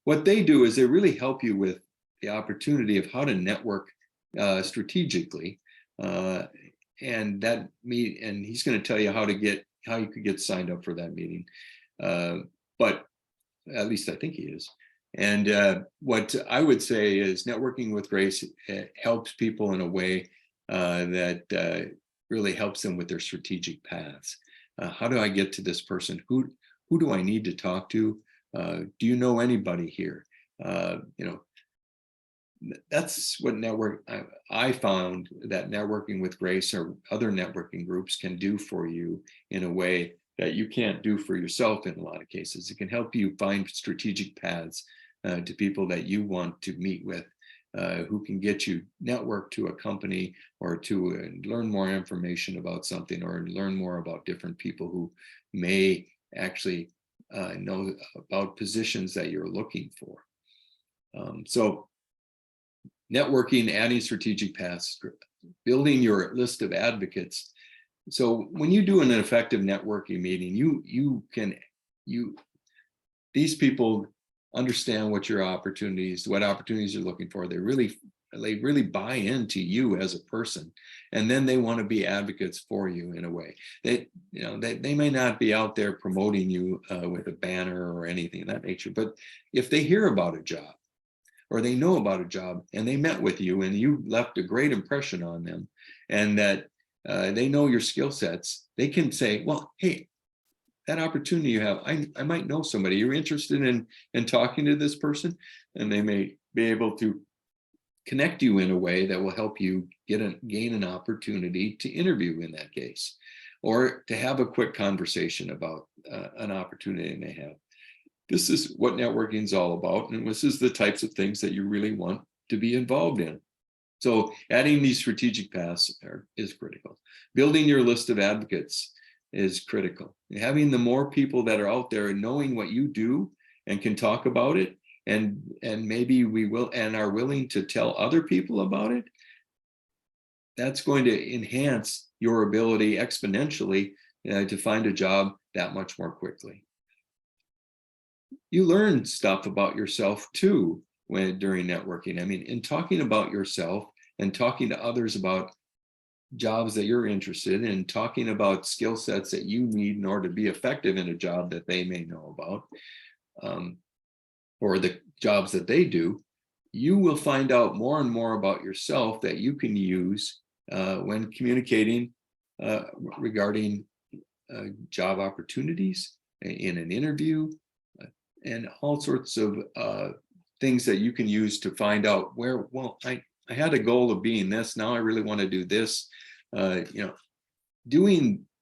what they do is they really help you with the opportunity of how to network strategically. And he's going to tell you how you could get signed up for that meeting. But at least I think he is. And what I would say is Networking with Grace helps people in a way that really helps them with their strategic paths. How do I get to this person? Who do I need to talk to? Do you know anybody here? That's what I found that networking with Grace or other networking groups can do for you in a way that you can't do for yourself in a lot of cases. It can help you find strategic paths to people that you want to meet with, who can get you network to a company or to learn more information about something, or learn more about different people who may actually know about positions that you're looking for. So networking, adding strategic paths, building your list of advocates. So when you do an effective networking meeting, these people understand what opportunities you're looking for. They really buy into you as a person, and then they want to be advocates for you in a way. They may not be out there promoting you with a banner or anything of that nature, but if they hear about a job, or they know about a job and they met with you and you left a great impression on them, and that they know your skill sets, they can say, well, hey, that opportunity you have, I might know somebody. You're interested in talking to this person? And they may be able to connect you in a way that will help you gain an opportunity to interview in that case, or to have a quick conversation about an opportunity they may have. This is what networking is all about, and this is the types of things that you really want to be involved in. So adding these strategic paths is critical. Building your list of advocates is critical. Having the more people that are out there and knowing what you do and can talk about it, and maybe are willing to tell other people about it, that's going to enhance your ability exponentially to find a job that much more quickly. You learn stuff about yourself too during networking. I mean, in talking about yourself and talking to others about jobs that you're interested in, talking about skill sets that you need in order to be effective in a job that they may know about, or the jobs that they do, you will find out more and more about yourself that you can use when communicating regarding job opportunities in an interview, and all sorts of things that you can use to find out where, well, I had a goal of being this, now I really want to do this.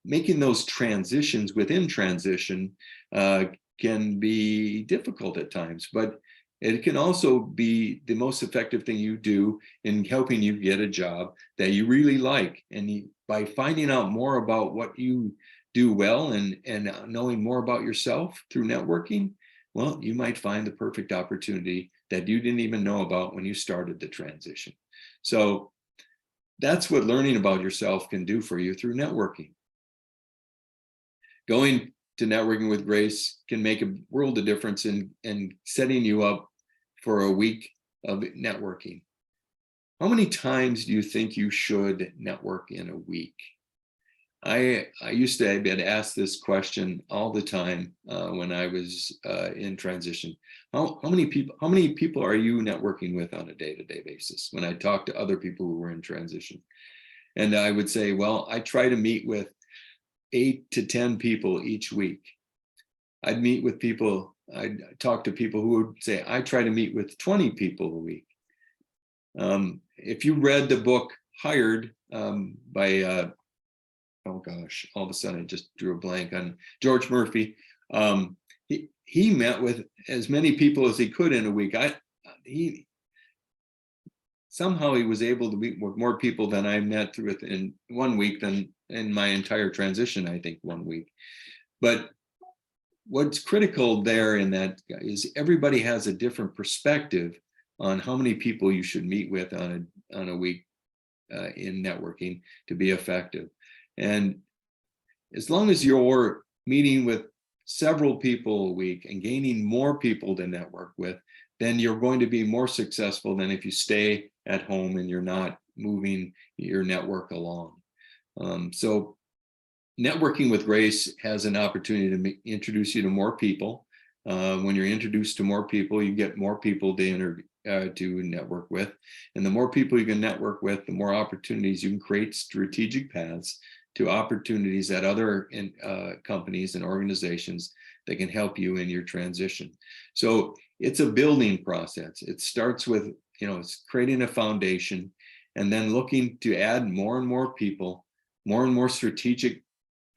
Making those transitions within transition can be difficult at times, but it can also be the most effective thing you do in helping you get a job that you really like. And by finding out more about what you do well and knowing more about yourself through networking, well, you might find the perfect opportunity that you didn't even know about when you started the transition. So that's what learning about yourself can do for you through networking. Going to networking with Grace can make a world of difference in setting you up for a week of networking. How many times do you think you should network in a week? I used to get asked this question all the time when I was in transition. How many people are you networking with on a day-to-day basis? When I talk to other people who were in transition, and I would say, well, I try to meet with 8 to 10 people each week. I'd meet with people. I'd talk to people who would say, I try to meet with 20 people a week. If you read the book Hired by oh gosh, all of a sudden I just drew a blank on George Murphy. He met with as many people as he could in a week. Somehow he was able to meet with more people than I met with in 1 week than in my entire transition, I think 1 week. But what's critical there in that is everybody has a different perspective on how many people you should meet with on a week in networking to be effective. And as long as you're meeting with several people a week and gaining more people to network with, then you're going to be more successful than if you stay at home and you're not moving your network along. So networking with Grace has an opportunity to introduce you to more people. When you're introduced to more people, you get more people to to network with. And the more people you can network with, the more opportunities you can create strategic paths to opportunities at other companies and organizations that can help you in your transition. So it's a building process. It starts with, it's creating a foundation and then looking to add more and more people, more and more strategic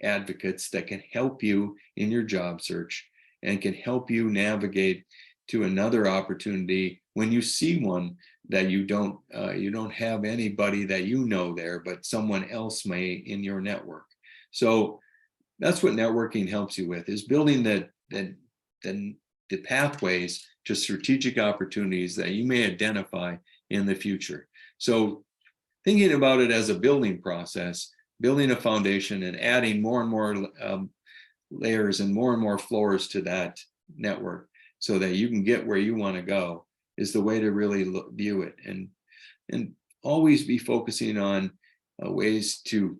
advocates that can help you in your job search and can help you navigate to another opportunity when you see one that you don't have anybody that there, but someone else may in your network. So that's what networking helps you with, is building the pathways to strategic opportunities that you may identify in the future. So thinking about it as a building process, building a foundation and adding more and more layers and more floors to that network so that you can get where you want to go is the way to really view it. And always be focusing on ways to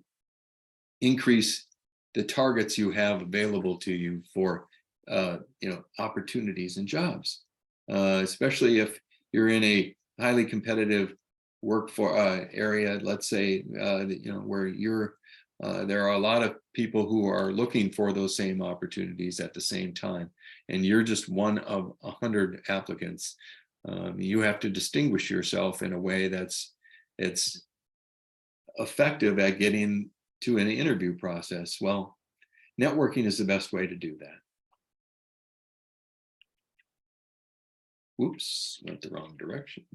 increase the targets you have available to you for opportunities and jobs, especially if you're in a highly competitive work for area, let's say, where there are a lot of people who are looking for those same opportunities at the same time, and you're just one of 100 applicants. You have to distinguish yourself in a way that's effective at getting to an interview process. Well, networking is the best way to do that. Oops, went the wrong direction.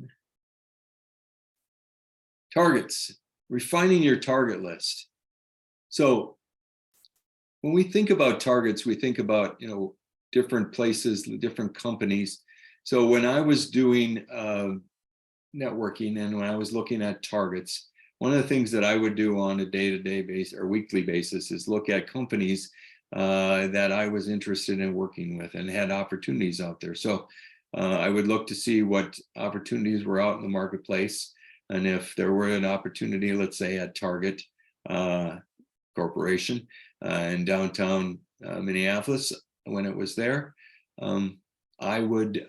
Targets, refining your target list. So when we think about targets, we think about, different places, different companies. So when I was doing networking and when I was looking at targets, one of the things that I would do on a day-to-day basis or weekly basis is look at companies that I was interested in working with and had opportunities out there. So I would look to see what opportunities were out in the marketplace. And if there were an opportunity, let's say at Target Corporation in downtown Minneapolis, when it was there, I would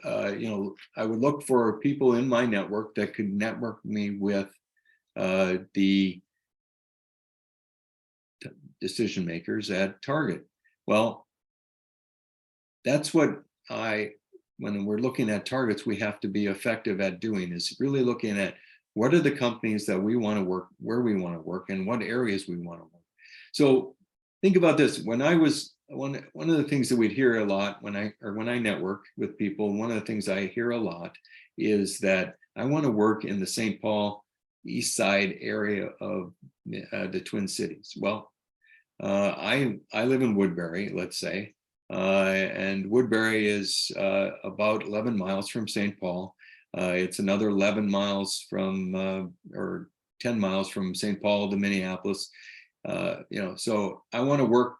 look for people in my network that could network me with the decision makers at Target. Well, that's what when we're looking at targets, we have to be effective at doing, is really looking at what are the companies that we want to work, where we want to work, and what areas we want to work. So think about this. When I was one of the things that we'd hear a lot when I network with people, one of the things I hear a lot is that I want to work in the St. Paul East Side area of the Twin Cities. Well, I live in Woodbury, let's say, and Woodbury is about 11 miles from St. Paul. It's another 11 miles from, or 10 miles from St. Paul to Minneapolis. So I want to work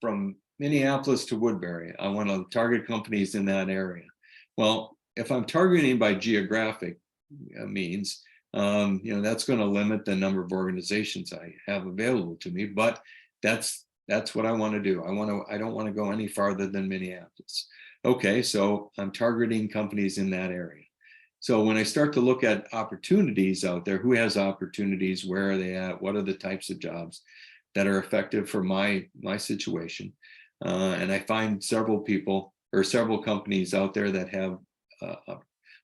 from Minneapolis to Woodbury. I want to target companies in that area. Well, if I'm targeting by geographic means, that's going to limit the number of organizations I have available to me, but that's what I want to do. I don't want to go any farther than Minneapolis. Okay, so I'm targeting companies in that area. So when I start to look at opportunities out there, who has opportunities, where are they at, what are the types of jobs that are effective for my situation, and I find several people or several companies out there that have,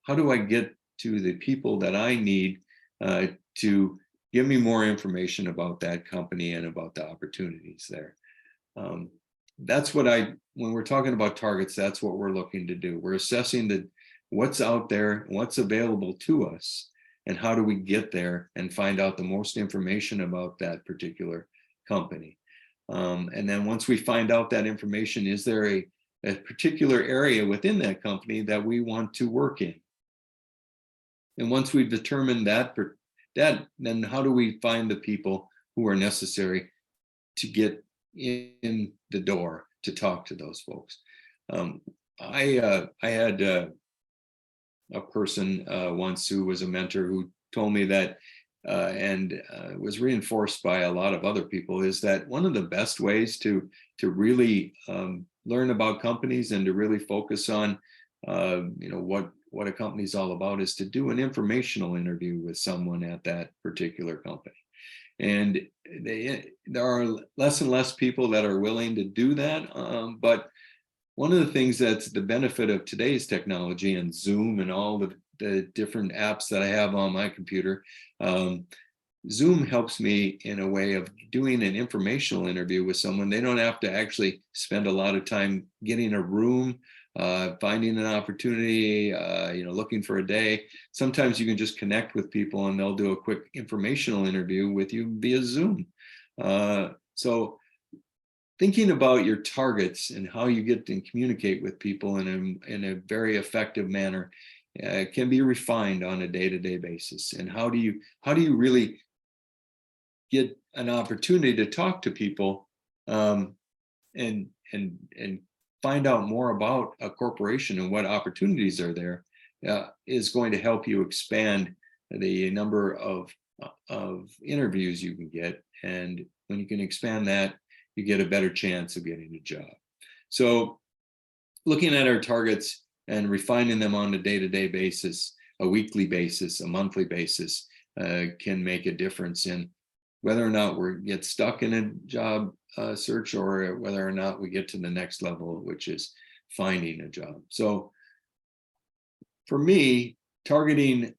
how do I get to the people that I need to give me more information about that company and about the opportunities there. That's what when we're talking about targets, that's what we're looking to do. We're assessing what's out there, what's available to us, and how do we get there and find out the most information about that particular company. And then once we find out that information, is there a particular area within that company that we want to work in? And once we've determined that, then how do we find the people who are necessary to get in the door to talk to those folks? I had a person once who was a mentor who told me that, and was reinforced by a lot of other people, is that one of the best ways to really learn about companies and to really focus on what a company is all about, is to do an informational interview with someone at that particular company. And there are less and less people that are willing to do that. But one of the things that's the benefit of today's technology and Zoom and all the different apps that I have on my computer, Zoom helps me in a way of doing an informational interview with someone. They don't have to actually spend a lot of time getting a room, finding an opportunity, looking for a day. Sometimes you can just connect with people and they'll do a quick informational interview with you via Zoom. So thinking about your targets and how you get to communicate with people in a very effective manner can be refined on a day-to-day basis. And how do you really get an opportunity to talk to people and find out more about a corporation and what opportunities are there, is going to help you expand the number of interviews you can get. And when you can expand that, you get a better chance of getting a job. So looking at our targets and refining them on a day-to-day basis, a weekly basis, a monthly basis, can make a difference in whether or not we get stuck in a job search, or whether or not we get to the next level, which is finding a job. So for me, targeting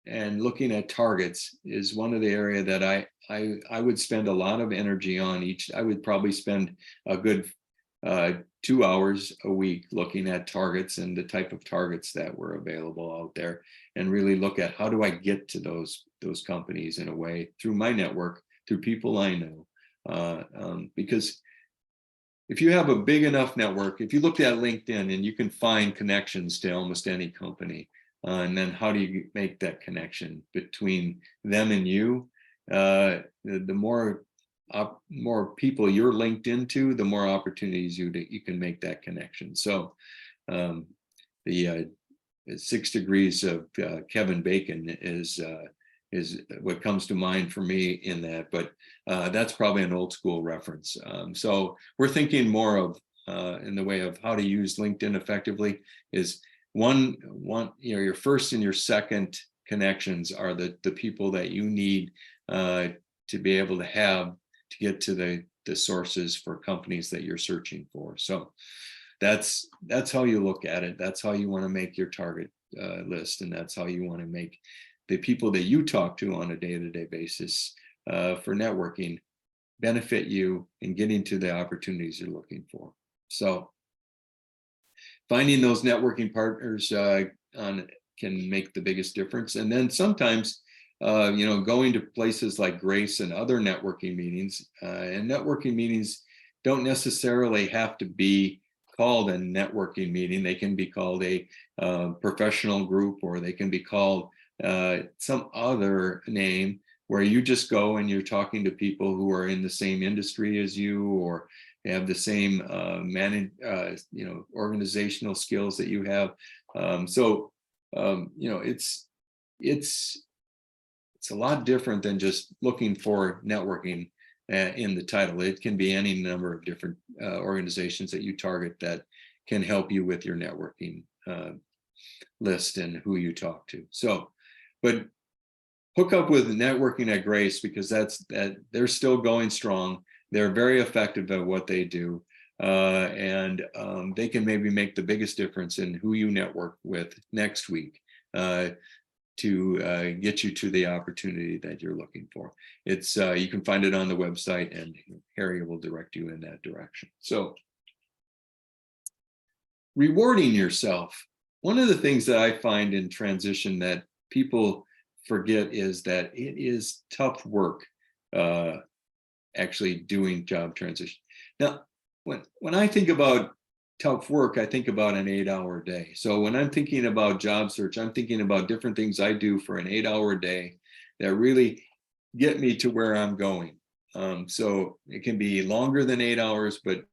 and looking at targets is one of the areas that I would spend a lot of energy on each. I would probably spend a good 2 hours a week looking at targets and the type of targets that were available out there, and really look at how do I get to those companies in a way through my network, through people I know. Because if you have a big enough network, if you look at LinkedIn and you can find connections to almost any company, and then how do you make that connection between them and you? The more people you're linked into, the more opportunities you can make that connection. So the 6 Degrees of Kevin Bacon is what comes to mind for me in that, but that's probably an old school reference. So we're thinking more of in the way of how to use LinkedIn effectively is one, your first and your second connections are the people that you need to be able to have to get to the sources for companies that you're searching for. So that's how you look at it. That's how you want to make your target list, and that's how you want to make the people that you talk to on a day-to-day basis for networking benefit you in getting to the opportunities you're looking for. So finding those networking partners can make the biggest difference. And then sometimes, going to places like Grace and other networking meetings, and networking meetings don't necessarily have to be called a networking meeting. They can be called a professional group, or they can be called some other name, where you just go and you're talking to people who are in the same industry as you, or have the same organizational skills that you have. It's a lot different than just looking for networking in the title. It can be any number of different organizations that you target that can help you with your networking list and who you talk to. So, but hook up with networking at Grace, because they're still going strong. They're very effective at what they do, and they can maybe make the biggest difference in who you network with next week to get you to the opportunity that you're looking for. It's you can find it on the website, and Harry will direct you in that direction. So, rewarding yourself. One of the things that I find in transition that people forget is that it is tough work actually doing job transition. Now, when I think about tough work, I think about an 8-hour day. So when I'm thinking about job search, I'm thinking about different things I do for an 8-hour day that really get me to where I'm going. So it can be longer than 8 hours, but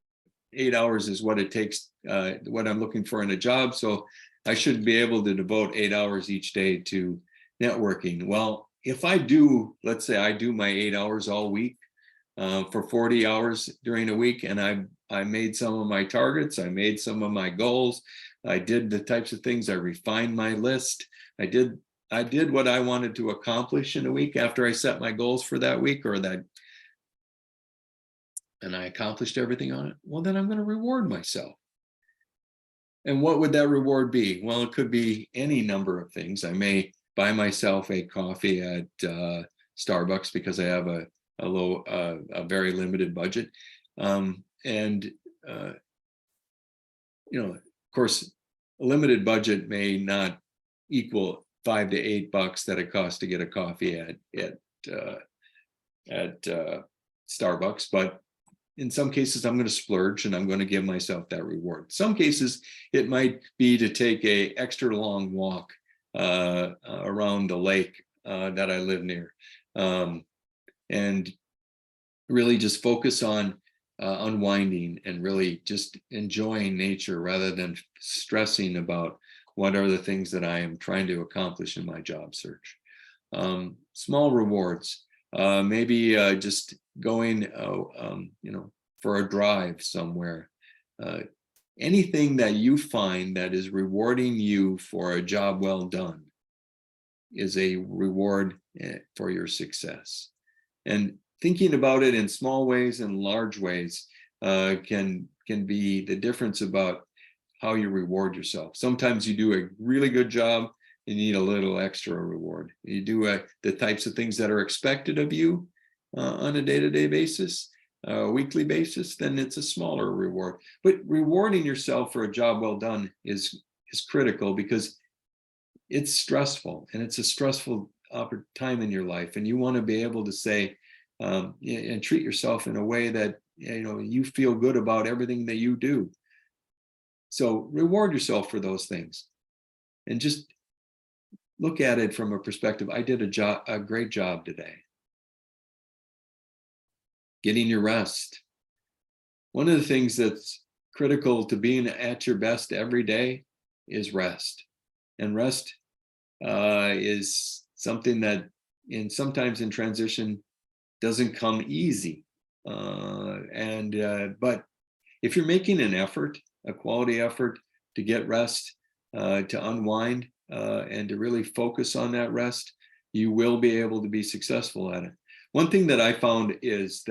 8 hours is what it takes, what I'm looking for in a job. So I should be able to devote 8 hours each day to networking. Well, if I do, let's say I do my 8 hours all week, for 40 hours during a week, and I made some of my targets, I made some of my goals, I did the types of things, I refined my list, I did what I wanted to accomplish in a week after I set my goals for that week, and I accomplished everything on it. Well, then I'm going to reward myself. And what would that reward be? Well, it could be any number of things. I may buy myself a coffee at Starbucks because I have a very limited budget. Of course, a limited budget may not equal $5 to $8 that it costs to get a coffee at Starbucks, but in some cases I'm going to splurge and I'm going to give myself that reward. Some cases it might be to take a extra long walk around the lake that I live near, and really just focus on unwinding and really just enjoying nature rather than stressing about what are the things that I am trying to accomplish in my job search. Small rewards, maybe just going, for a drive somewhere. Anything that you find that is rewarding you for a job well done is a reward for your success. And thinking about it in small ways and large ways can be the difference about how you reward yourself. Sometimes you do a really good job and you need a little extra reward. You do the types of things that are expected of you on a day-to-day basis, weekly basis, then it's a smaller reward. But rewarding yourself for a job well done is critical, because it's stressful and it's a stressful time in your life, and you want to be able to say and treat yourself in a way that you feel good about everything that you do. So reward yourself for those things, and just look at it from a perspective. I did a great job today. Getting your rest. One of the things that's critical to being at your best every day is rest. And rest is something that sometimes in transition doesn't come easy. But if you're making an effort, a quality effort to get rest, to unwind, and to really focus on that rest, you will be able to be successful at it. One thing that I found is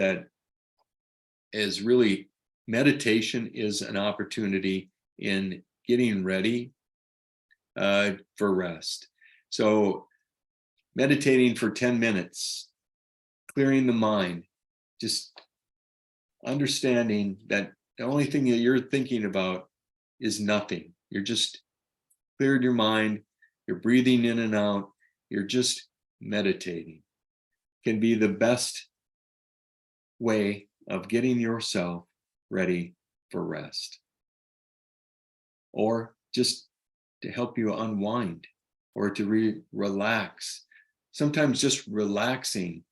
really meditation is an opportunity in getting ready for rest. So meditating for 10 minutes, clearing the mind, just understanding that the only thing that you're thinking about is nothing. You're just cleared your mind, you're breathing in and out, you're just meditating. Can be the best way of getting yourself ready for rest, or just to help you unwind or to relax. Sometimes just relaxing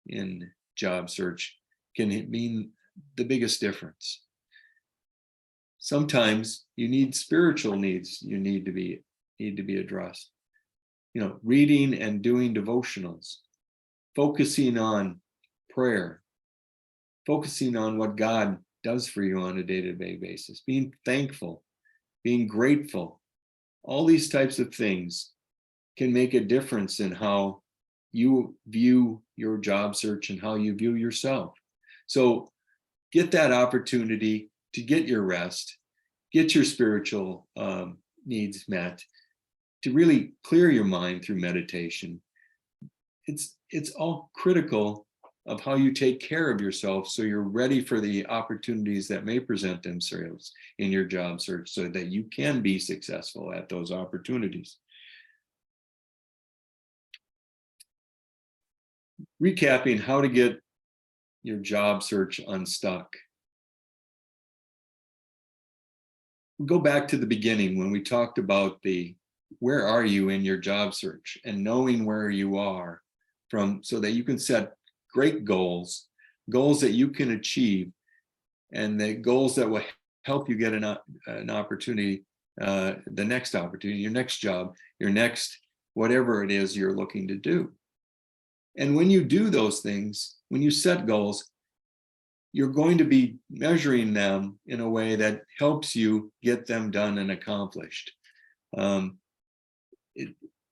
in job search can mean the biggest difference. Sometimes you need spiritual needs need to be addressed. Reading and doing devotionals, focusing on prayer, focusing on what God does for you on a day-to-day basis, being thankful, being grateful. All these types of things can make a difference in how you view your job search and how you view yourself. So get that opportunity to get your rest, get your spiritual needs met, to really clear your mind through meditation. It's all critical of how you take care of yourself, so you're ready for the opportunities that may present themselves in your job search, so that you can be successful at those opportunities. Recapping how to get your job search unstuck. Go back to the beginning when we talked about where are you in your job search, and knowing where you are so that you can set great goals that you can achieve, and the goals that will help you get an opportunity, the next opportunity, your next job, your next whatever it is you're looking to do. And when you do those things, when you set goals, you're going to be measuring them in a way that helps you get them done and accomplished.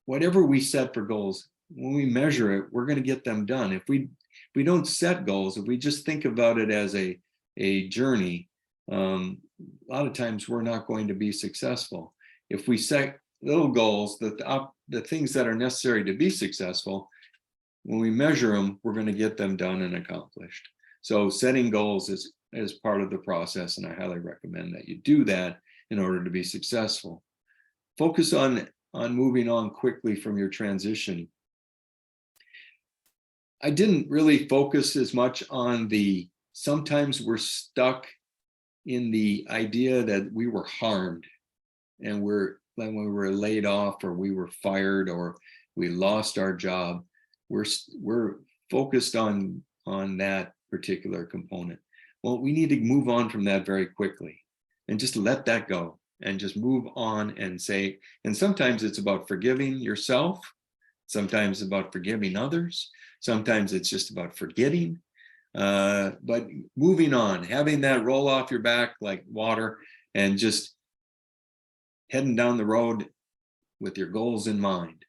Whatever we set for goals, when we measure it, we're going to get them done. If we don't set goals, if we just think about it as a journey, a lot of times we're not going to be successful. If we set little goals, the things that are necessary to be successful, when we measure them, we're going to get them done and accomplished. So setting goals is part of the process, and I highly recommend that you do that in order to be successful. Focus on moving on quickly from your transition. I didn't really focus as much on sometimes we're stuck in the idea that we were harmed, and when we were laid off, or we were fired, or we lost our job, we're focused on that particular component. Well, we need to move on from that very quickly and just let that go and just move on and say, and sometimes it's about forgiving yourself. Sometimes it's about forgiving others. Sometimes it's just about forgetting, but moving on, having that roll off your back like water, and just heading down the road with your goals in mind.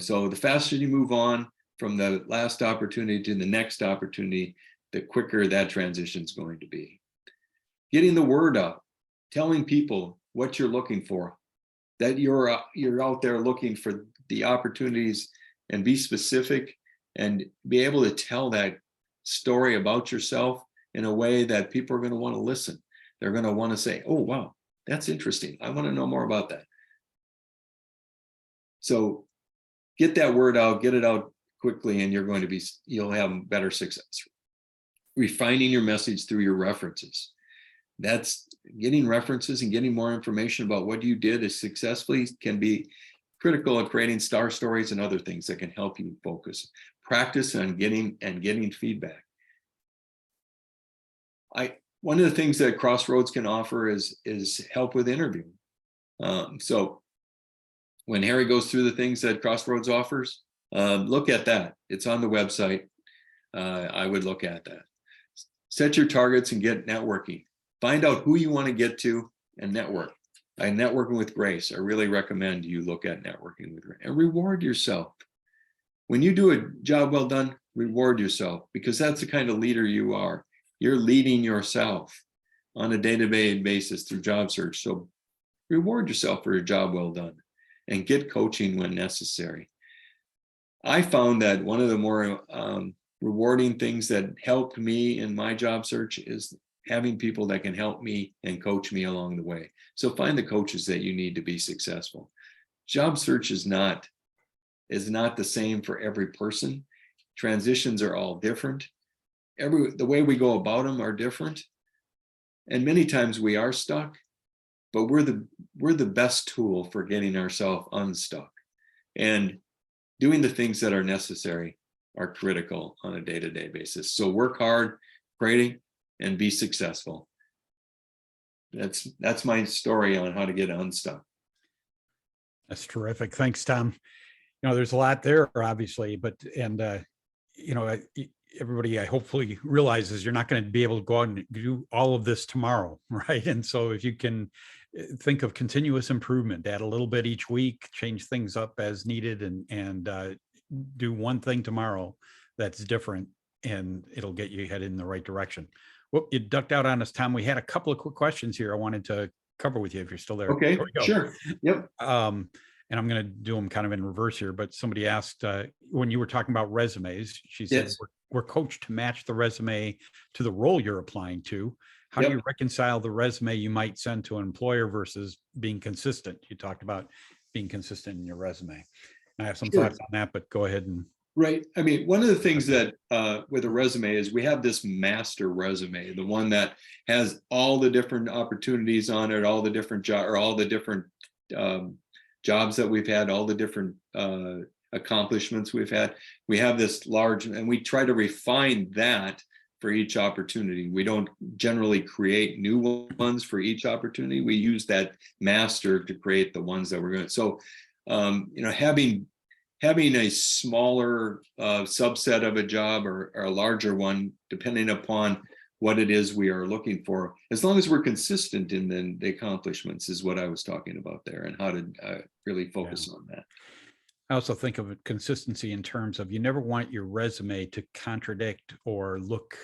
So the faster you move on from the last opportunity to the next opportunity, the quicker that transition is going to be. Getting the word out, telling people what you're looking for, that you're out there looking for the opportunities, and be specific and be able to tell that story about yourself in a way that people are going to want to listen. They're going to want to say, oh, wow, that's interesting. I want to know more about that. So get that word out, get it out quickly, and you'll have better success. Refining your message through your references. That's getting references and getting more information about what you did as successfully can be critical of creating star stories and other things that can help you focus. Practice on getting feedback. One of the things that Crossroads can offer is help with interviewing. So when Harry goes through the things that Crossroads offers, look at that. It's on the website. I would look at that. Set your targets and get networking. Find out who you want to get to and network. By networking with grace, I really recommend you look at networking with grace, and reward yourself. When you do a job well done, reward yourself, because that's the kind of leader you are. You're leading yourself on a day-to-day basis through job search. So reward yourself for your job well done, and get coaching when necessary. I found that one of the more rewarding things that helped me in my job search is having people that can help me and coach me along the way. So find the coaches that you need to be successful. Job search is not the same for every person. Transitions are all different. The way we go about them are different. And many times we are stuck, but we're the best tool for getting ourselves unstuck. And doing the things that are necessary are critical on a day-to-day basis. So work hard, creating, and be successful. That's my story on how to get unstuck. That's terrific. Thanks, Tom. There's a lot there, obviously, but everybody hopefully realizes you're not going to be able to go out and do all of this tomorrow, right? And so if you can think of continuous improvement, add a little bit each week, change things up as needed, and do one thing tomorrow that's different, and it'll get you headed in the right direction. Whoop, you ducked out on us, Tom. We had a couple of quick questions here I wanted to cover with you if you're still there. Okay, there sure. Yep. And I'm going to do them kind of in reverse here, but somebody asked, when you were talking about resumes, she said, Yes. we're coached to match the resume to the role you're applying to. How Yep. do you reconcile the resume you might send to an employer versus being consistent? You talked about being consistent in your resume. I have some Sure. thoughts on that, but go ahead and. Right. I mean, one of the things that with a resume is we have this master resume, the one that has all the different opportunities on it, all the different jobs that we've had, all the different accomplishments we've had. We have this large, and we try to refine that for each opportunity. We don't generally create new ones for each opportunity. We use that master to create the ones that we're going to. So, having a smaller subset of a job or a larger one, depending upon what it is we are looking for, as long as we're consistent in the accomplishments, is what I was talking about there, and how to really focus on that. I also think of consistency in terms of you never want your resume to contradict or look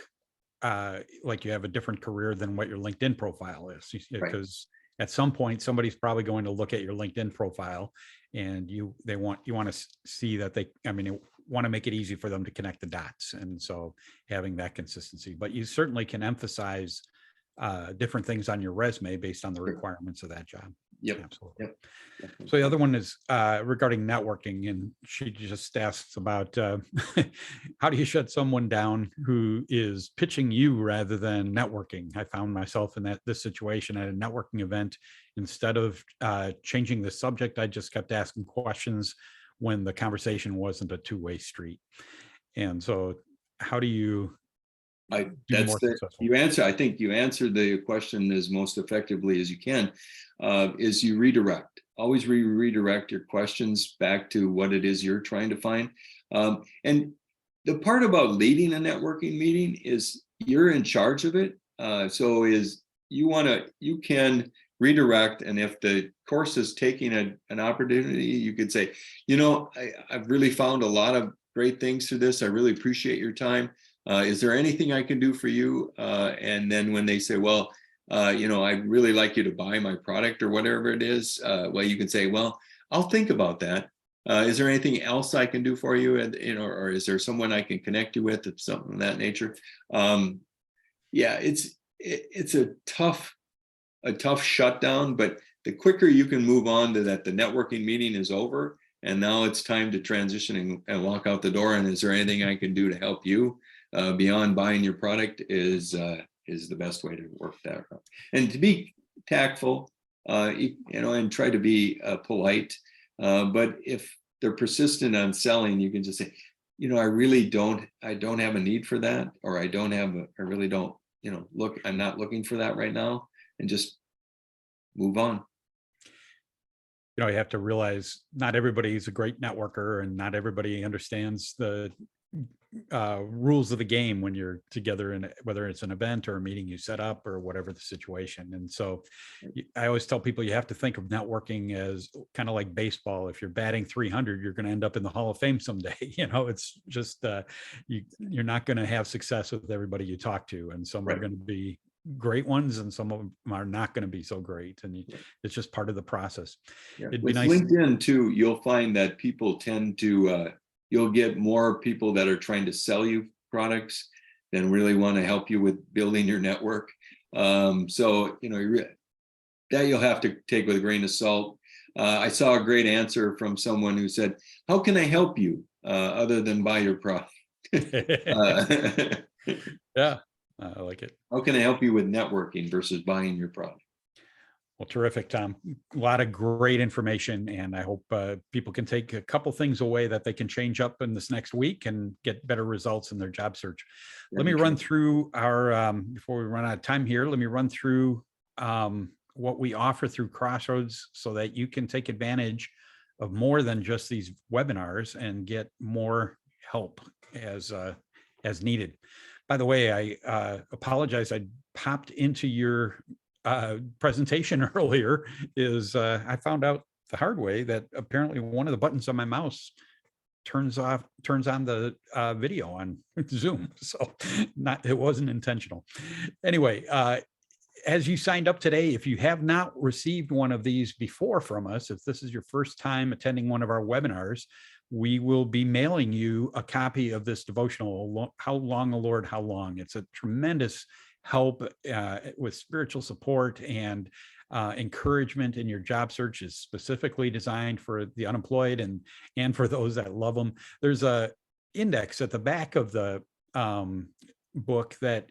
like you have a different career than what your LinkedIn profile is, because at some point somebody's probably going to look at your LinkedIn profile, and you want to see that you want to make it easy for them to connect the dots, and so having that consistency. But you certainly can emphasize different things on your resume based on the requirements of that job. Yep. Absolutely. Yep. So the other one is regarding networking, and she just asks about how do you shut someone down who is pitching you rather than networking? I found myself in this situation at a networking event. Instead of changing the subject, I just kept asking questions when the conversation wasn't a two-way street. And so how do you be more successful? I think you answered the question as most effectively as you can, is you redirect. Always redirect your questions back to what it is you're trying to find. And the part about leading a networking meeting is you're in charge of it. So you can redirect, and if the course is taking an opportunity, you could say, I've really found a lot of great things through this. I really appreciate your time. Is there anything I can do for you? And then when they say, well, I'd really like you to buy my product or whatever it is, well, you can say, well, I'll think about that. Is there anything else I can do for you? And, or is there someone I can connect you with, something of that nature? Yeah, it's a tough shutdown, but the quicker you can move on to that, the networking meeting is over, and now it's time to transition and walk out the door. And is there anything I can do to help you beyond buying your product? Is the best way to work that out. And to be tactful, and try to be polite. But if they're persistent on selling, you can just say, I don't have a need for that, or I really don't, I'm not looking for that right now, and just move on. You have to realize not everybody is a great networker, and not everybody understands the rules of the game when you're together, in whether it's an event or a meeting you set up or whatever the situation. And so I always tell people you have to think of networking as kind of like baseball. If you're batting 300, you're going to end up in the Hall of Fame someday. It's just you're not going to have success with everybody you talk to, and some are going to be great ones, and some of them are not going to be so great, and it's just part of the process. It'd be nice. LinkedIn too, you'll find that people tend to you'll get more people that are trying to sell you products than really want to help you with building your network. So that you'll have to take with a grain of salt. I saw a great answer from someone who said, how can I help you other than buy your product? Yeah, I like it. How can I help you with networking versus buying your product? Well, terrific, Tom. A lot of great information, and I hope people can take a couple things away that they can change up in this next week and get better results in their job search. Let me run through our, before we run out of time here, let me run through what we offer through Crossroads so that you can take advantage of more than just these webinars and get more help as needed. By the way, I apologize. I popped into your presentation earlier. I found out the hard way that apparently one of the buttons on my mouse turns on the video on Zoom. So it wasn't intentional. Anyway, as you signed up today, if you have not received one of these before from us, if this is your first time attending one of our webinars, we will be mailing you a copy of this devotional, How Long, O Lord, How Long? It's a tremendous help with spiritual support and encouragement in your job search. Is specifically designed for the unemployed and for those that love them. There's a index at the back of the book that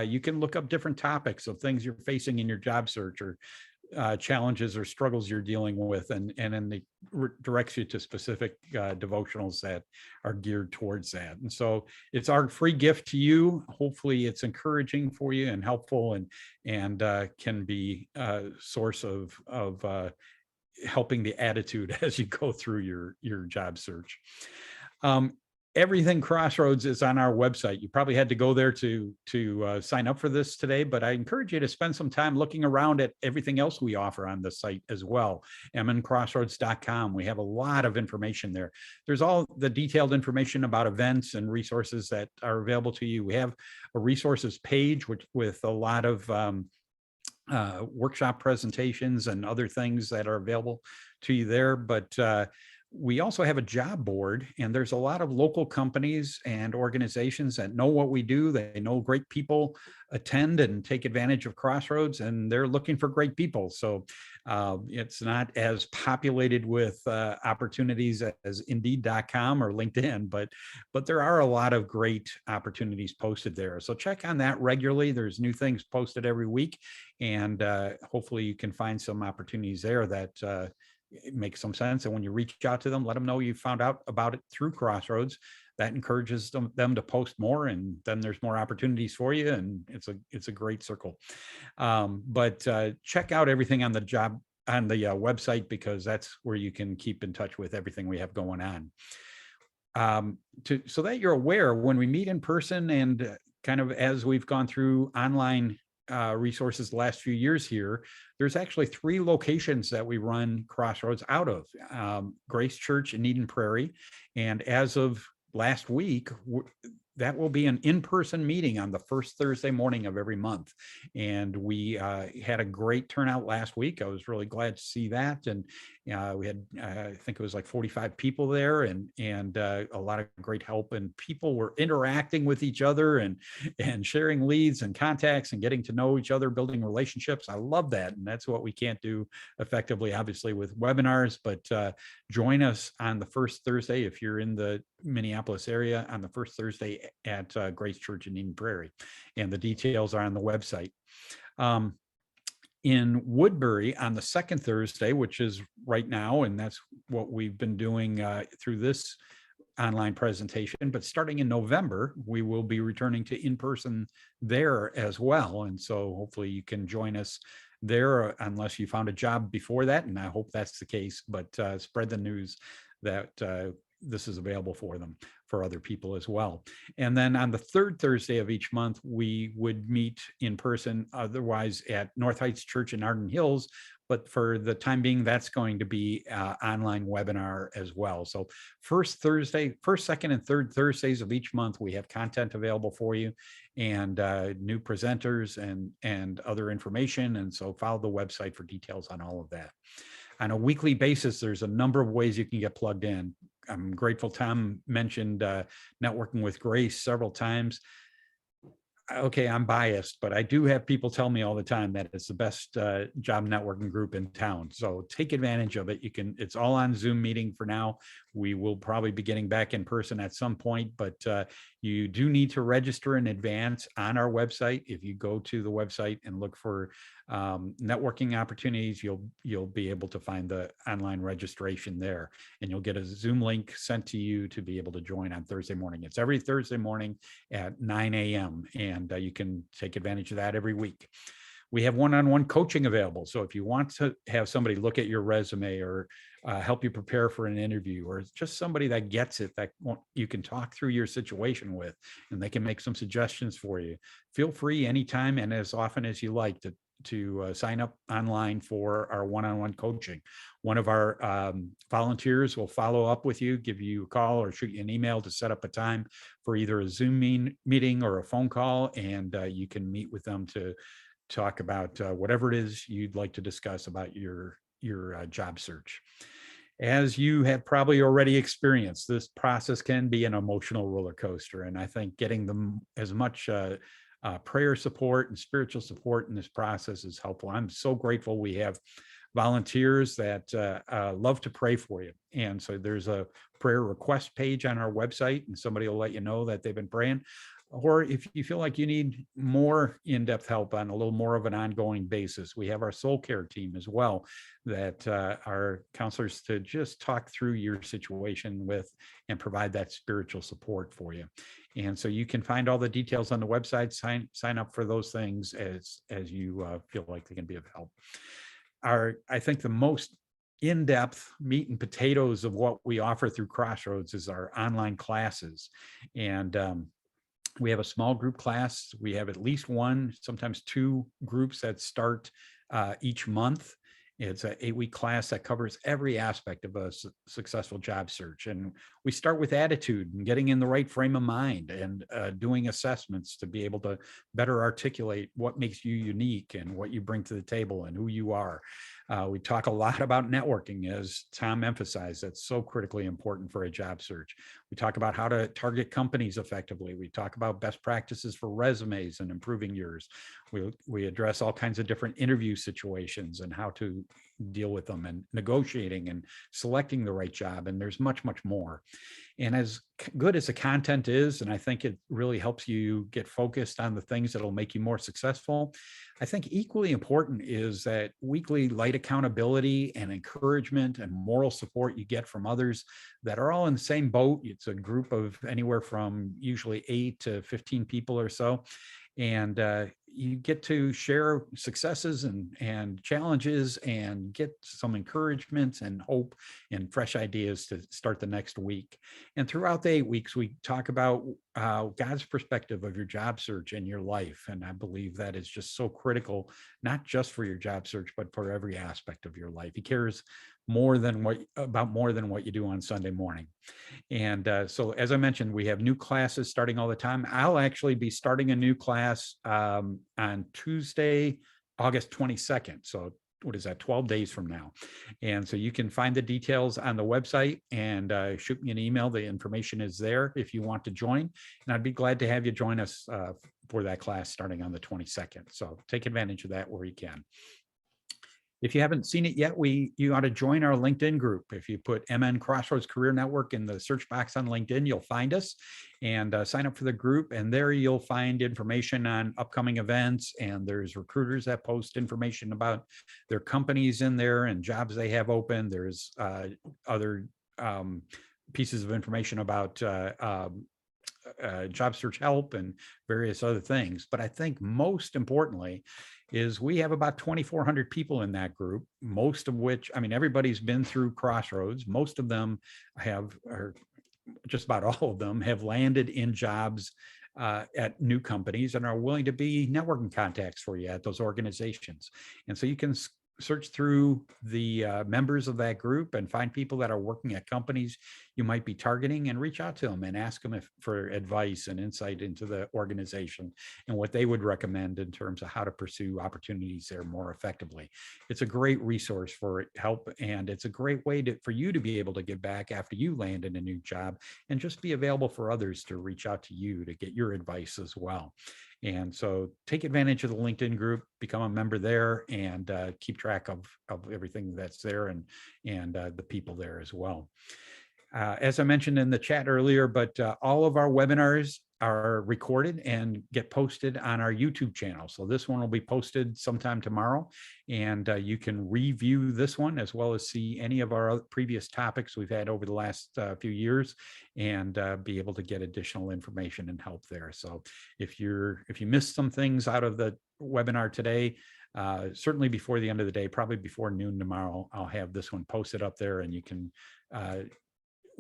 you can look up different topics of things you're facing in your job search, or challenges or struggles you're dealing with, and then it directs you to specific devotionals that are geared towards that. And so it's our free gift to you. Hopefully it's encouraging for you and helpful, and can be a source of helping the attitude as you go through your job search. everything Crossroads is on our website. You probably had to go there to sign up for this today, but I encourage you to spend some time looking around at everything else we offer on the site as well. mncrossroads.com. We have a lot of information there. There's all the detailed information about events and resources that are available to you. We have a resources page with a lot of workshop presentations and other things that are available to you there. But we also have a job board, and there's a lot of local companies and organizations that know what we do. They know great people attend and take advantage of Crossroads, and they're looking for great people. So it's not as populated with opportunities as Indeed.com or LinkedIn, but there are a lot of great opportunities posted there. So check on that regularly. There's new things posted every week, and hopefully you can find some opportunities there that it makes some sense. And when you reach out to them, let them know you found out about it through Crossroads. That encourages them to post more, and then there's more opportunities for you, and it's a great circle. But check out everything on the website, because that's where you can keep in touch with everything we have going on. So that you're aware, when we meet in person and kind of as we've gone through online resources the last few years here, there's actually 3 locations that we run Crossroads out of. Grace Church in Eden Prairie, and as of last week, that will be an in-person meeting on the first Thursday morning of every month. And we had a great turnout last week. I was really glad to see that. And we had, I think it was like 45 people there, and a lot of great help, and people were interacting with each other and sharing leads and contacts and getting to know each other, building relationships. I love that. And that's what we can't do effectively, obviously, with webinars, but join us on the first Thursday if you're in the Minneapolis area, on the first Thursday at Grace Church in Eden Prairie, and the details are on the website. In Woodbury on the second Thursday, which is right now, and that's what we've been doing through this online presentation, but starting in November, we will be returning to in-person there as well. And so hopefully you can join us there, unless you found a job before that, and I hope that's the case, but spread the news that this is available for other people as well. And then on the third Thursday of each month, we would meet in person, otherwise at North Heights Church in Arden Hills. But for the time being, that's going to be online webinar as well. So first, second, and third Thursdays of each month, we have content available for you, and new presenters and other information. And so follow the website for details on all of that. On a weekly basis, there's a number of ways you can get plugged in. I'm grateful Tom mentioned networking with Grace several times. Okay, I'm biased, but I do have people tell me all the time that it's the best job networking group in town. So take advantage of it. It's all on Zoom meeting for now. We will probably be getting back in person at some point, but you do need to register in advance on our website. If you go to the website and look for networking opportunities, you'll be able to find the online registration there, and you'll get a Zoom link sent to you to be able to join on Thursday morning. It's every Thursday morning at 9 a.m. and you can take advantage of that every week. We have one-on-one coaching available. So if you want to have somebody look at your resume, or help you prepare for an interview, or just somebody that gets it, that you can talk through your situation with, and they can make some suggestions for you, feel free anytime and as often as you like to sign up online for our one-on-one coaching. One of our volunteers will follow up with you, give you a call or shoot you an email to set up a time for either a Zoom meeting or a phone call, and you can meet with them to talk about whatever it is you'd like to discuss about your job search. As you have probably already experienced, this process can be an emotional roller coaster, and I think getting them as much prayer support and spiritual support in this process is helpful. I'm so grateful we have volunteers that love to pray for you. And so there's a prayer request page on our website, and somebody will let you know that they've been praying. Or if you feel like you need more in-depth help on a little more of an ongoing basis, we have our soul care team as well, that are counselors to just talk through your situation with and provide that spiritual support for you. And so you can find all the details on the website, sign up for those things as you feel like they can be of help. I think the most in-depth meat and potatoes of what we offer through Crossroads is our online classes. And we have a small group class. We have at least one, sometimes two groups that start each month. It's an 8-week class that covers every aspect of a successful job search. And we start with attitude and getting in the right frame of mind and doing assessments to be able to better articulate what makes you unique and what you bring to the table and who you are. We talk a lot about networking, as Tom emphasized. That's so critically important for a job search. We talk about how to target companies effectively. We talk about best practices for resumes and improving yours. We address all kinds of different interview situations and how to deal with them, and negotiating and selecting the right job. And there's much, much more. And as good as the content is, and I think it really helps you get focused on the things that'll make you more successful, I think equally important is that weekly light accountability and encouragement and moral support you get from others that are all in the same boat. It's a group of anywhere from usually 8 to 15 people or so. And you get to share successes and challenges and get some encouragement and hope and fresh ideas to start the next week. And throughout the 8 weeks, we talk about God's perspective of your job search and your life. And I believe that is just so critical, not just for your job search, but for every aspect of your life. He cares more than what you do on Sunday morning. And so, as I mentioned, we have new classes starting all the time. I'll actually be starting a new class on Tuesday, August 22nd. So what is that, 12 days from now? And so you can find the details on the website and shoot me an email. The information is there if you want to join. And I'd be glad to have you join us for that class starting on the 22nd. So take advantage of that where you can. If you haven't seen it yet, you ought to join our LinkedIn group. If you put MN Crossroads Career Network in the search box on LinkedIn, you'll find us, and sign up for the group. And there you'll find information on upcoming events, and there's recruiters that post information about their companies in there and jobs they have open. There's other pieces of information about job search help and various other things. But I think most importantly is we have about 2,400 people in that group, most of which, I mean, everybody's been through Crossroads. Most of them or just about all of them have landed in jobs at new companies and are willing to be networking contacts for you at those organizations. And so you can search through the members of that group and find people that are working at companies you might be targeting, and reach out to them and ask them for advice and insight into the organization and what they would recommend in terms of how to pursue opportunities there more effectively. It's a great resource for help, and it's a great way for you to be able to give back after you land in a new job, and just be available for others to reach out to you to get your advice as well. And so take advantage of the LinkedIn group, become a member there, and keep track of everything that's there and the people there as well. As I mentioned in the chat earlier, but all of our webinars are recorded and get posted on our YouTube channel. So this one will be posted sometime tomorrow, and you can review this one as well as see any of our previous topics we've had over the last few years, and be able to get additional information and help there. So if you missed some things out of the webinar today, certainly before the end of the day, probably before noon tomorrow, I'll have this one posted up there, and you can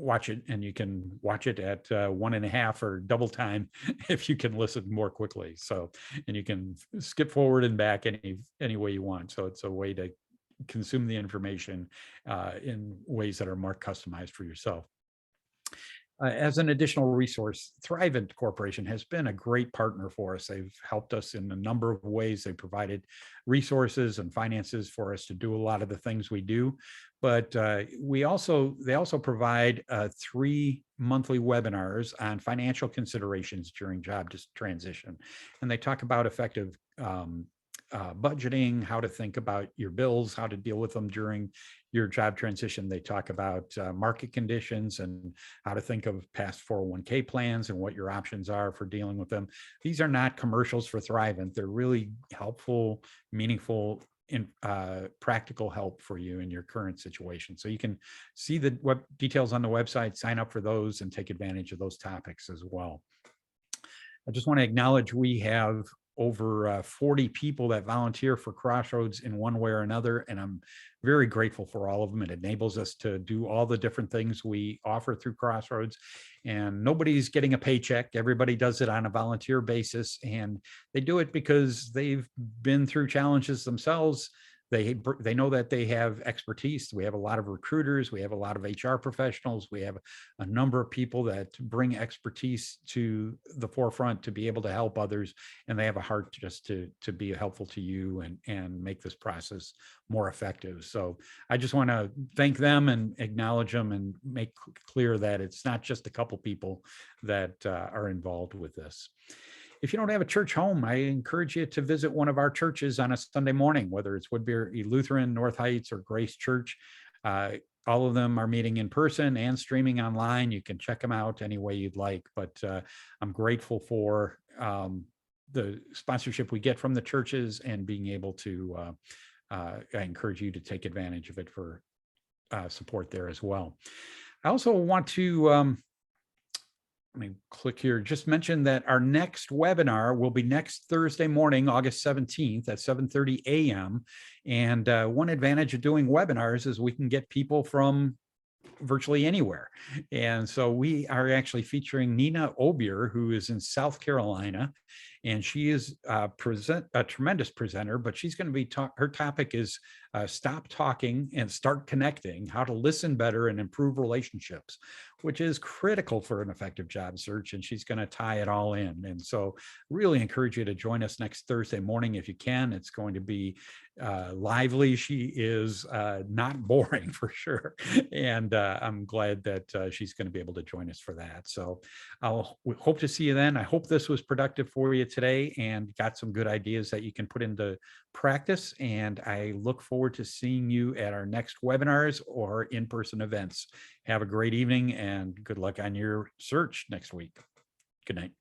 watch it, and you can watch it at 1.5 or double time if you can listen more quickly. So, and you can skip forward and back any way you want. So it's a way to consume the information in ways that are more customized for yourself. As an additional resource, 𝙂𝙠 Corporation has been a great partner for us. They've helped us in a number of ways. They provided resources and finances for us to do a lot of the things we do. But they also provide 3 monthly webinars on financial considerations during job transition. And they talk about effective budgeting, how to think about your bills, how to deal with them during your job transition. They talk about market conditions and how to think of past 401k plans and what your options are for dealing with them. These are not commercials for 𝙂𝙠. They're really helpful, meaningful, practical help for you in your current situation. So you can see the details on the website, sign up for those, and take advantage of those topics as well. I just want to acknowledge we have over 40 people that volunteer for Crossroads in one way or another, and I'm very grateful for all of them. It enables us to do all the different things we offer through Crossroads, and nobody's getting a paycheck. Everybody does it on a volunteer basis, and they do it because they've been through challenges themselves. They know that they have expertise. We have a lot of recruiters. We have a lot of HR professionals. We have a number of people that bring expertise to the forefront to be able to help others. And they have a heart just to be helpful to you and make this process more effective. So I just want to thank them and acknowledge them and make clear that it's not just a couple people that are involved with this. If you don't have a church home, I encourage you to visit one of our churches on a Sunday morning, whether it's Woodbury Lutheran, North Heights, or Grace Church. All of them are meeting in person and streaming online. You can check them out any way you'd like, but I'm grateful for the sponsorship we get from the churches and being able to, I encourage you to take advantage of it for support there as well. I also want to, let me click here, just mention that our next webinar will be next Thursday morning, August 17th at 7:30 a.m. And one advantage of doing webinars is we can get people from virtually anywhere. And so we are actually featuring Nina Obier, who is in South Carolina, and she is a tremendous presenter, but she's going to be, her topic is stop talking and start connecting, how to listen better and improve relationships, which is critical for an effective job search. And she's going to tie it all in. And so really encourage you to join us next Thursday morning if you can. It's going to be lively. She is not boring for sure. And I'm glad that she's going to be able to join us for that. So we hope to see you then. I hope this was productive for you today and got some good ideas that you can put into practice. And I look forward to seeing you at our next webinars or in-person events. Have a great evening and good luck on your search next week. Good night.